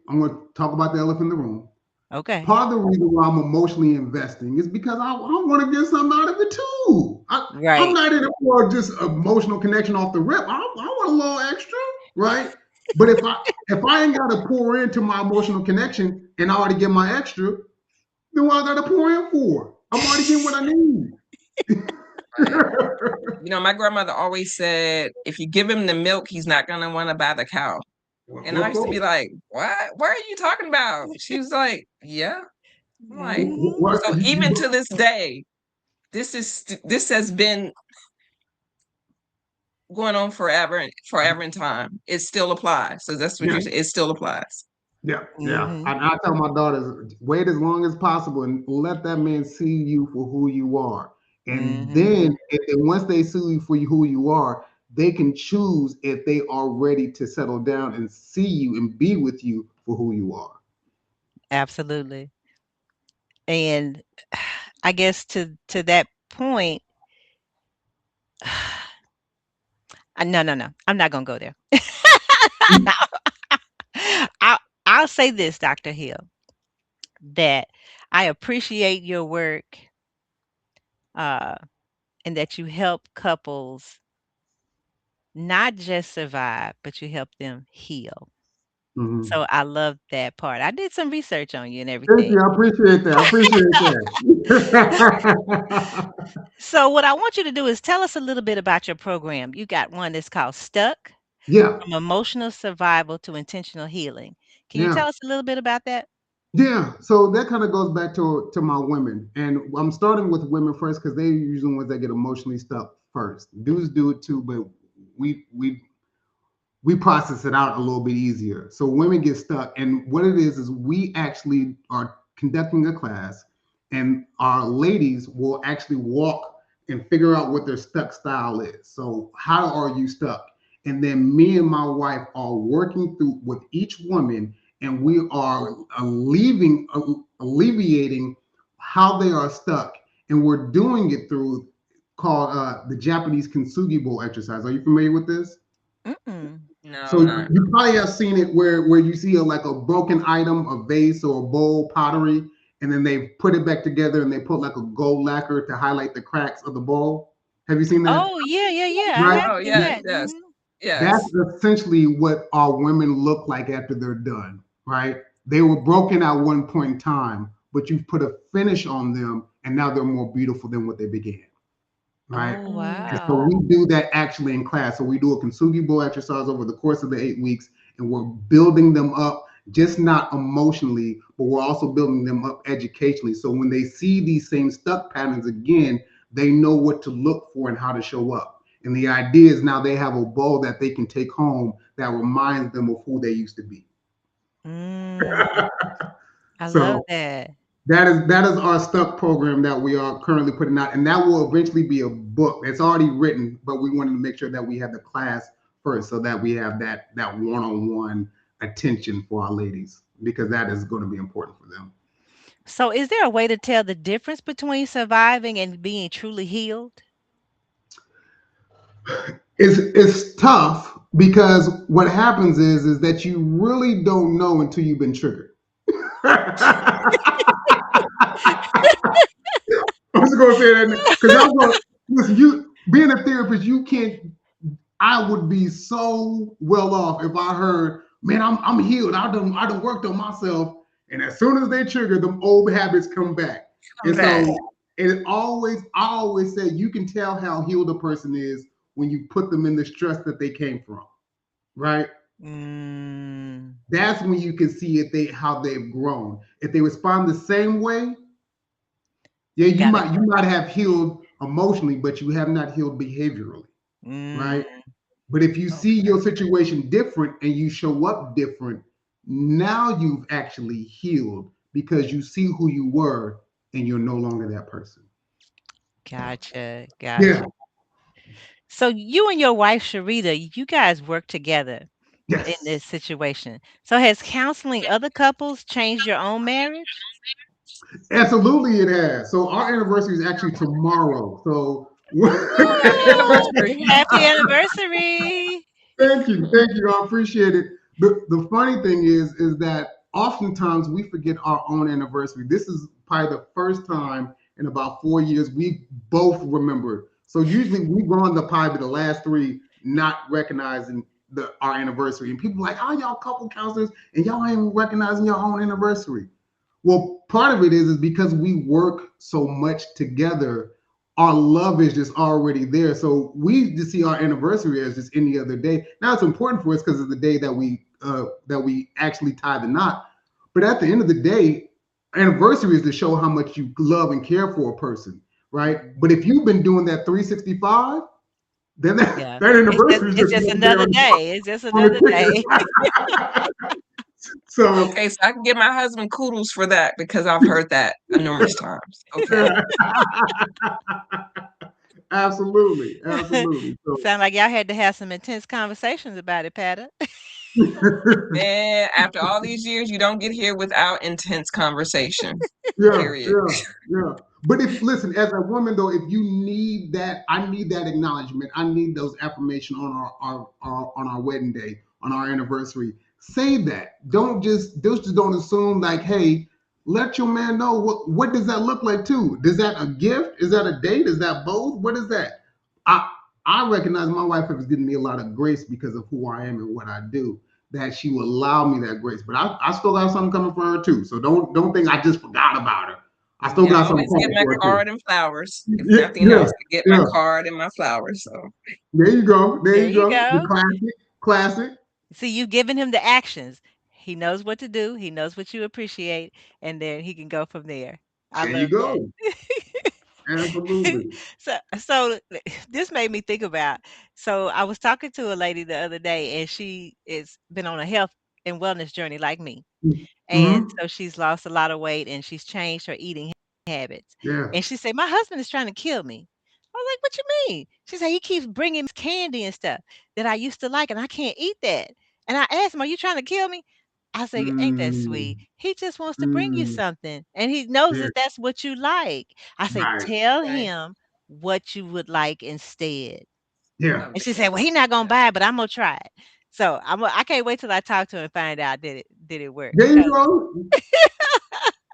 gonna talk about the elephant in the room.
you. Okay.
Part of the reason why I'm emotionally investing is because I want to get something out of it too. I'm
Right.
not in it for just emotional connection off the rip. I want a little extra, right? But if I ain't got to pour into my emotional connection and I already get my extra, then what I got to pour in for? I'm already getting what I need.
Right. My grandmother always said, if you give him the milk, he's not gonna want to buy the cow. And I
Of
used to be
course.
like, what? What are you talking about? She was like, yeah. I'm like,
Mhm.
What
so even to this day, this has been going on forever and forever in time. It still applies. So that's what
yeah.
you say. It still applies.
Yeah, yeah.
Mhm.
I tell my daughters, wait as long as possible and let that man see you for who you are. And
Mhm.
then, once they see you for who you are, they can choose if they are ready to settle down and see you and be with you for who you are.
Absolutely. And I guess to that point, no, no, no. I'm not gonna go there. No. I'll I'll say this, Dr. Hill, that I appreciate your work, uh, and that you help couples not just survive, but you help them heal.
Mhm.
So I love that part. I did some research on you and
Thank you.
everything.
I appreciate that. I appreciate that.
So what I want you to do is tell us a little bit about your program. You got one that's called Stuck,
Yeah,
from emotional survival to intentional healing. Can you
yeah.
tell us a little bit about that?
Yeah, so that kind of goes back to my women, and I'm starting with women first because they're usually the ones that get emotionally stuck first. Dudes do it too, but we we we process it out a little bit easier. So women get stuck, and what it is we actually are conducting a class, and our ladies will actually walk and figure out what their stuck style is. So how are you stuck? And then me and my wife are working through with each woman, and we are alleviating how they are stuck, and we're doing it through called the Japanese kintsugi bowl exercise. Are you familiar with this?
Mm-mm.
No,
So
I'm not.
you probably have seen it where you see like a broken item, a vase or a bowl, pottery, and then they put it back together and they put like a gold lacquer to highlight the cracks of the bowl. Have you seen that?
Oh, yeah, yeah, yeah. I
Right.
have
Oh,
seen
yes,
that.
yes,
Mhm.
That's
yes.
essentially what our women look like after they're done. Right. They were broken at one point in time, but you've put a finish on them, and now they're more beautiful than what they began. Right.
Oh,
And so
wow.
we do that actually in class. So we do a Kintsugi Bow exercise over the course of the 8 weeks, and we're building them up, just not emotionally, but we're also building them up educationally. So when they see these same stuck patterns again, they know what to look for and how to show up. And the idea is now they have a bow that they can take home that reminds them of who they used to be.
Mm, I love
So
that.
that is our stuck program that we are currently putting out, and that will eventually be a book. It's already written, but we wanted to make sure that we have the class first, so that we have that one-on-one attention for our ladies because that is going to be important for them.
So is there a way to tell the difference between surviving and being truly healed?
It's tough because what happens is that you really don't know until you've been triggered. I'm just gonna say that because I was going. Listen, you being a therapist, you can't. I would be so well off if I heard, man, I'm healed. I done worked on myself, and as soon as they trigger, them old habits come back.
Come
And
back.
so I always say you can tell how healed a person is when you put them in the stress that they came from, right?
Mm,
That's when you can see if they how they've grown. If they respond the same way, yeah,
you gotta
you might have healed emotionally, but you have not healed behaviorally,
Mm,
right? But if you see
okay.
your situation different and you show up different, now you've actually healed because you see who you were and you're no longer that person.
Gotcha.
Yeah.
Gotcha. So you and your wife, Sharita, you guys work together in this
Yes.
situation. So has counseling other couples changed your own marriage?
Absolutely, it has. So our anniversary is actually tomorrow. So
Happy
Oh,
anniversary.
happy anniversary.
thank you. I appreciate it. The funny thing is that oftentimes we forget our own anniversary. This is probably the first time in about 4 years we both remembered. So usually we go on the probably the last three not recognizing our anniversary, and people are like, "How y'all couple counselors and y'all ain't even recognizing your own anniversary?" Well, part of it is because we work so much together, our love is just already there. So we just see our anniversary as just any other day. Now it's important for us because it's the day that we actually tie the knot. But at the end of the day, anniversary is to show how much you love and care for a person, right? But if you've been doing that 365, then that,
Yeah.
that
It's just
anniversary is
it's
just
just
another day
another day. It's just
on the
another day.
ticket. So
Okay, so I can give my husband kudos for that because I've heard that numerous times. Okay.
absolutely, absolutely. So
Sound like y'all had to have some intense conversations about it, Patta.
Man, after all these years, you don't get here without intense conversation.
yeah,
Period.
yeah, yeah. But if listen, as a woman though, if you need that, I need that acknowledgement. I need those affirmation on our on our wedding day, on our anniversary. Say that. Just don't assume like, hey, let your man know what does that look like too. Does that a gift? Is that a date? Is that both? What is that? I I recognize my wife has given me a lot of grace because of who I am and what I do. That she will allow me that grace. But I still got something coming for her too. So don't think I just forgot about her. I still
Yeah,
got
I
something
always get
coming
my
for her too.
card and flowers. If
Yeah,
nothing
yeah,
else, I get my
yeah.
card and my flowers. So
There you go. There
There
you
you
go. The
go.
classic, classic.
See, you've given him the actions. He knows what to do. He knows what you appreciate, and then he can go from there. I
There you
love that.
go. Absolutely.
So this made me think about. So I was talking to a lady the other day, and she is been on a health and wellness journey like me. And
Mm-hmm.
so she's lost a lot of weight and she's changed her eating habits.
Yeah.
And she said, "My husband is trying to kill me." I was like, "What you mean?" She said, "He keeps bringing me candy and stuff that I used to like, and I can't eat that." And I asked him, "Are you trying to kill me?" I said, "Ain't that
Mm,
sweet? He just wants to bring you
mm,
something, and he knows
yeah.
that that's what you like." I said,
Right.
"Tell
right.
him what you would like instead."
Yeah.
And she said, "Well, he's not gonna buy it, but I'm gonna try it." So I can't wait till I talk to him and find out did it work
There you
because
go.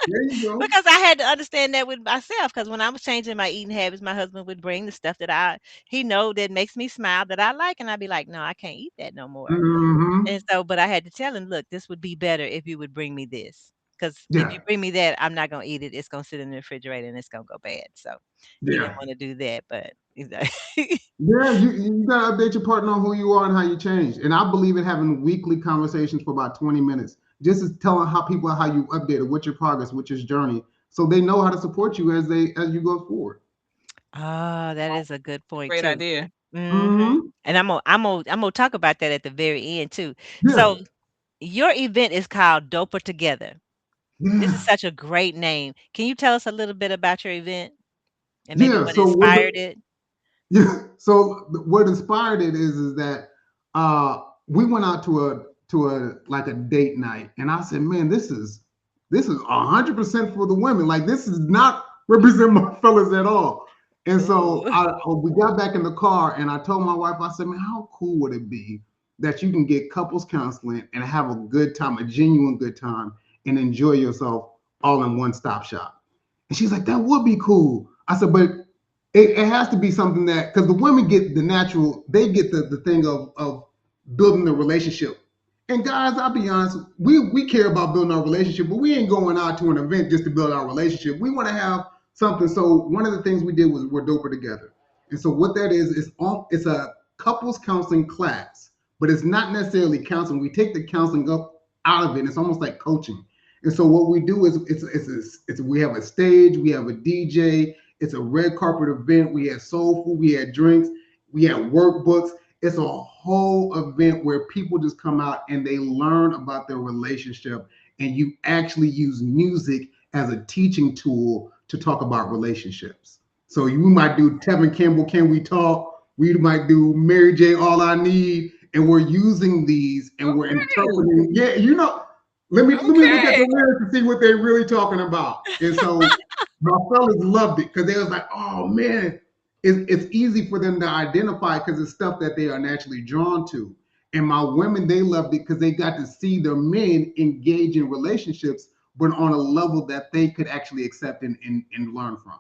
There you go.
because I had to understand that with myself. Because when I was changing my eating habits, my husband would bring the stuff that he know that makes me smile that I like, and I'd be like, "No, I can't eat that no more."
Mm-hmm.
And so, but I had to tell him, "Look, this would be better if you would bring me this. Because if
Yeah.
you bring me that, I'm not gonna eat it. It's gonna sit in the refrigerator and it's gonna go bad." So he didn't
Yeah.
want to do that, but
Yeah, you gotta update your partner on who you are and how you change. And I believe in having weekly conversations for about 20 minutes, just as telling how people how you updated, what's your progress, what's your journey, so they know how to support you as you go forward.
oh, that is a good point
Great
too.
idea.
Mhm.
Mm-hmm.
And I'm gonna talk about that at the very end too.
Yeah,
So your event is called Doper Together. This is
yeah,
such a great name. Can you tell us a little bit about your event and maybe
yeah.
what inspired it?
Yeah. So what inspired it is that we went out to a like a date night, and I said, man, this is 100% for the women. Like this is not represent my fellas at all. And so
Ooh.
we got back in the car, and I told my wife, I said, man, how cool would it be that you can get couples counseling and have a good time, a genuine good time, and enjoy yourself all in one stop shop. And she's like, that would be cool. I said, but it has to be something that because the women get the natural, they get the thing of building the relationship. And guys, I'll be honest, we care about building our relationship, but we ain't going out to an event just to build our relationship. We want to have something. So one of the things we did was we're doper together. And so what that is it's a couples counseling class, but it's not necessarily counseling. We take the counseling up out of it. And it's almost like coaching. And so what we do is we have a stage, we have a DJ, It's a red carpet event. We had soul food, we had drinks, we had workbooks. It's a whole event where people just come out and they learn about their relationship, and you actually use music as a teaching tool to talk about relationships. So you might do Tevin Campbell, Can We Talk? We might do Mary J, All I Need, and we're using these and we're
Okay.
interpreting. Yeah, let me look at the
Okay.
lyrics to see what they're really talking about. And so my fellas loved it because they was like, oh man, it's easy for them to identify because it's stuff that they are naturally drawn to. And my women, they loved it because they got to see their men engage in relationships, but on a level that they could actually accept and learn from.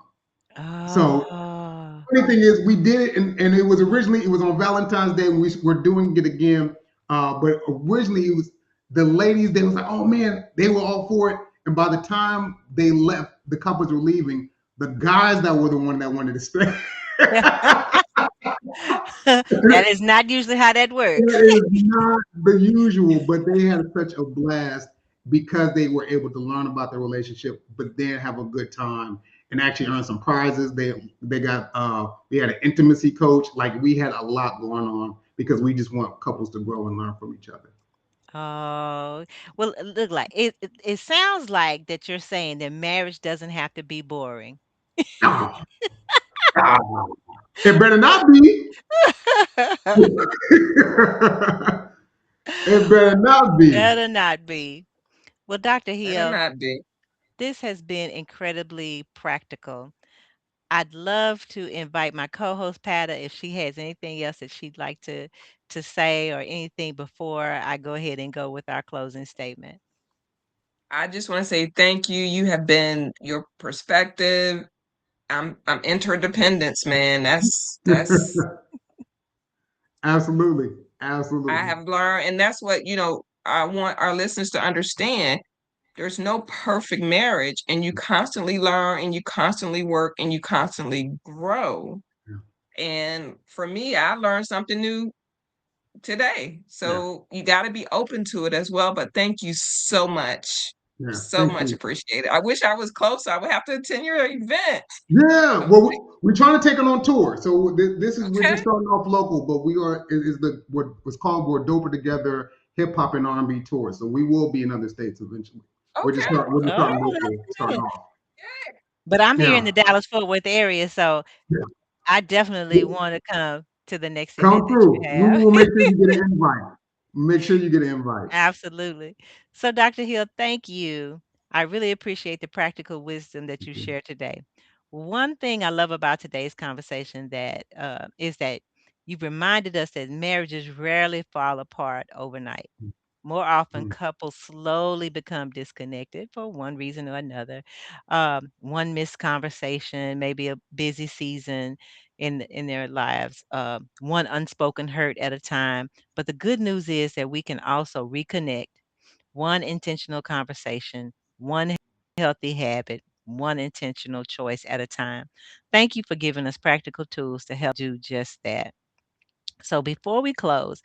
So
Oh.
funny thing is, we did it, and it was on Valentine's Day, and we were doing it again. But originally, it was the ladies. They was like, "Oh man," they were all for it. And by the time they left, the couples were leaving. The guys that were the one that wanted to stay.
That is not usually how that works.
That is not the usual, but they had such a blast because they were able to learn about the relationship, but then have a good time and actually earn some prizes. They got we had an intimacy coach. Like we had a lot going on because we just want couples to grow and learn from each other.
Oh, well, look like it sounds like that you're saying that marriage doesn't have to be boring.
Ah, ah. It better not be. It better not be.
Better not be. Well, Dr.
Better
Hill,
not be.
this has been incredibly practical. I'd love to invite my co-host Pata if she has anything else that she'd like to say or anything before I go ahead and go with our closing statement.
I just want to say thank you. You have been your perspective. I'm interdependence, man. That's
Absolutely.
I
Absolutely.
have learned, and that's what, I want our listeners to understand. There's no perfect marriage, and you constantly learn and you constantly work and you constantly grow.
Yeah.
And for me, I learned something new today.
Yeah.
So you got to be open to it as well. But thank you so much.
Yeah.
So
Thank
much
you.
appreciated. I wish I was closer. I would have to attend your event.
Yeah, well, we're trying to take it on tour. So this is we're
Okay.
just starting off local, but we are is the what was called We're Doper Together Hip Hop and R&B Tour. So we will be in other states eventually.
Okay.
We're just
Oh,
starting
that's
local, starting
good.
off.
But I'm here in
Yeah,
the Dallas Fort Worth area, so
yeah.
I definitely want to come to the next event
Come
that you
through. We
have.
will make sure you get an invite. Make sure you get an invite.
Absolutely. So, Dr. Hill, thank you. I really appreciate the practical wisdom that you shared today. One thing I love about today's conversation that is that you've reminded us that marriages rarely fall apart overnight. More often,
Mhm.
couples slowly become disconnected for one reason or another. One missed conversation, maybe a busy season in their lives, one unspoken hurt at a time. But the good news is that we can also reconnect one intentional conversation, one healthy habit, one intentional choice at a time. Thank you for giving us practical tools to help do just that. So before we close,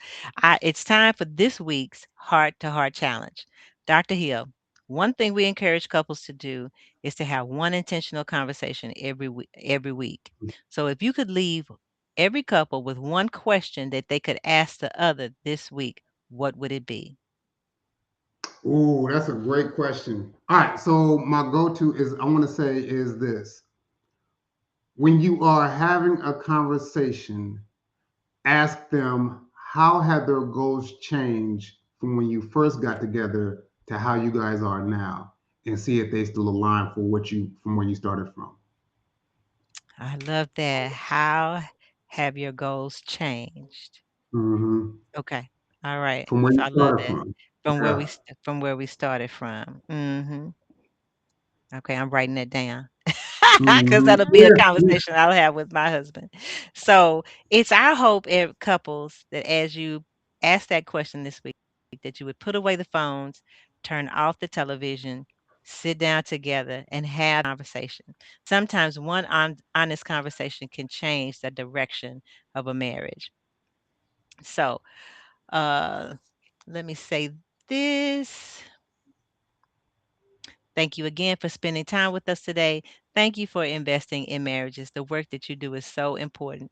it's time for this week's heart to heart challenge. Dr. Hill, one thing we encourage couples to do is to have one intentional conversation every week. So if you could leave every couple with one question that they could ask the other this week, what would it be?
Ooh, that's a great question. All right, so my go-to is I want to say is this: when you are having a conversation, ask them how have their goals changed from when you first got together to how you guys are now, and see if they still align for what you from where you started from.
I love that. How have your goals changed?
Hmm.
Okay. All right.
From where
So
you
I love
started
that.
from.
From where
Yeah.
from where we started from. Okay, I'm writing that down because
Hmm.
that'll be a
Yeah. Yeah.
conversation I'll have with my husband. So it's our hope, couples, that as you ask that question this week, that you would put away the phones, turn off the television, sit down together, and have conversation. Sometimes one honest conversation can change the direction of a marriage. So uh, let me say this. Thank you again for spending time with us today. Thank you for investing in marriages. The work that you do is so important.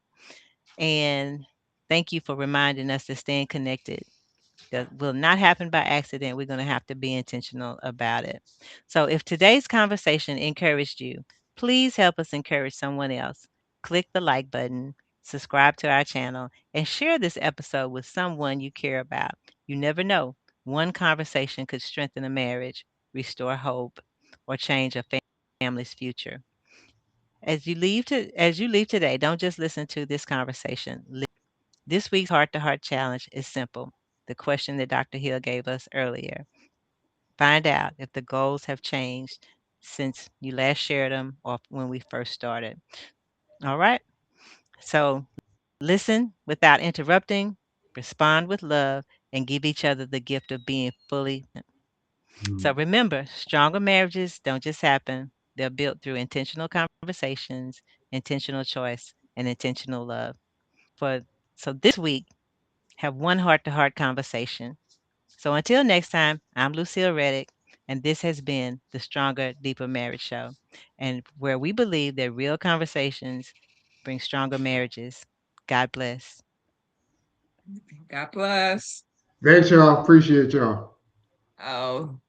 And thank you for reminding us to stay connected. That will not happen by accident. We're going to have to be intentional about it. So, if today's conversation encouraged you, please help us encourage someone else. Click the like button, subscribe to our channel, and share this episode with someone you care about. You never know. One conversation could strengthen a marriage, restore hope, or change a family's future. As you leave today, don't just listen to this conversation. This week's heart to heart challenge is simple. The question that Dr. Hill gave us earlier. Find out if the goals have changed since you last shared them or when we first started. All right. So listen without interrupting, respond with love, and give each other the gift of being fully. So
Mm.
remember, stronger marriages don't just happen. They're built through intentional conversations, intentional choice, and intentional love. For so this week, have one heart to heart conversation. So until next time, I'm Lucille Reddick, and this has been the Stronger, Deeper Marriage Show, and where we believe that real conversations bring stronger marriages. God bless.
God bless.
Thanks, y'all. Appreciate y'all.
Oh.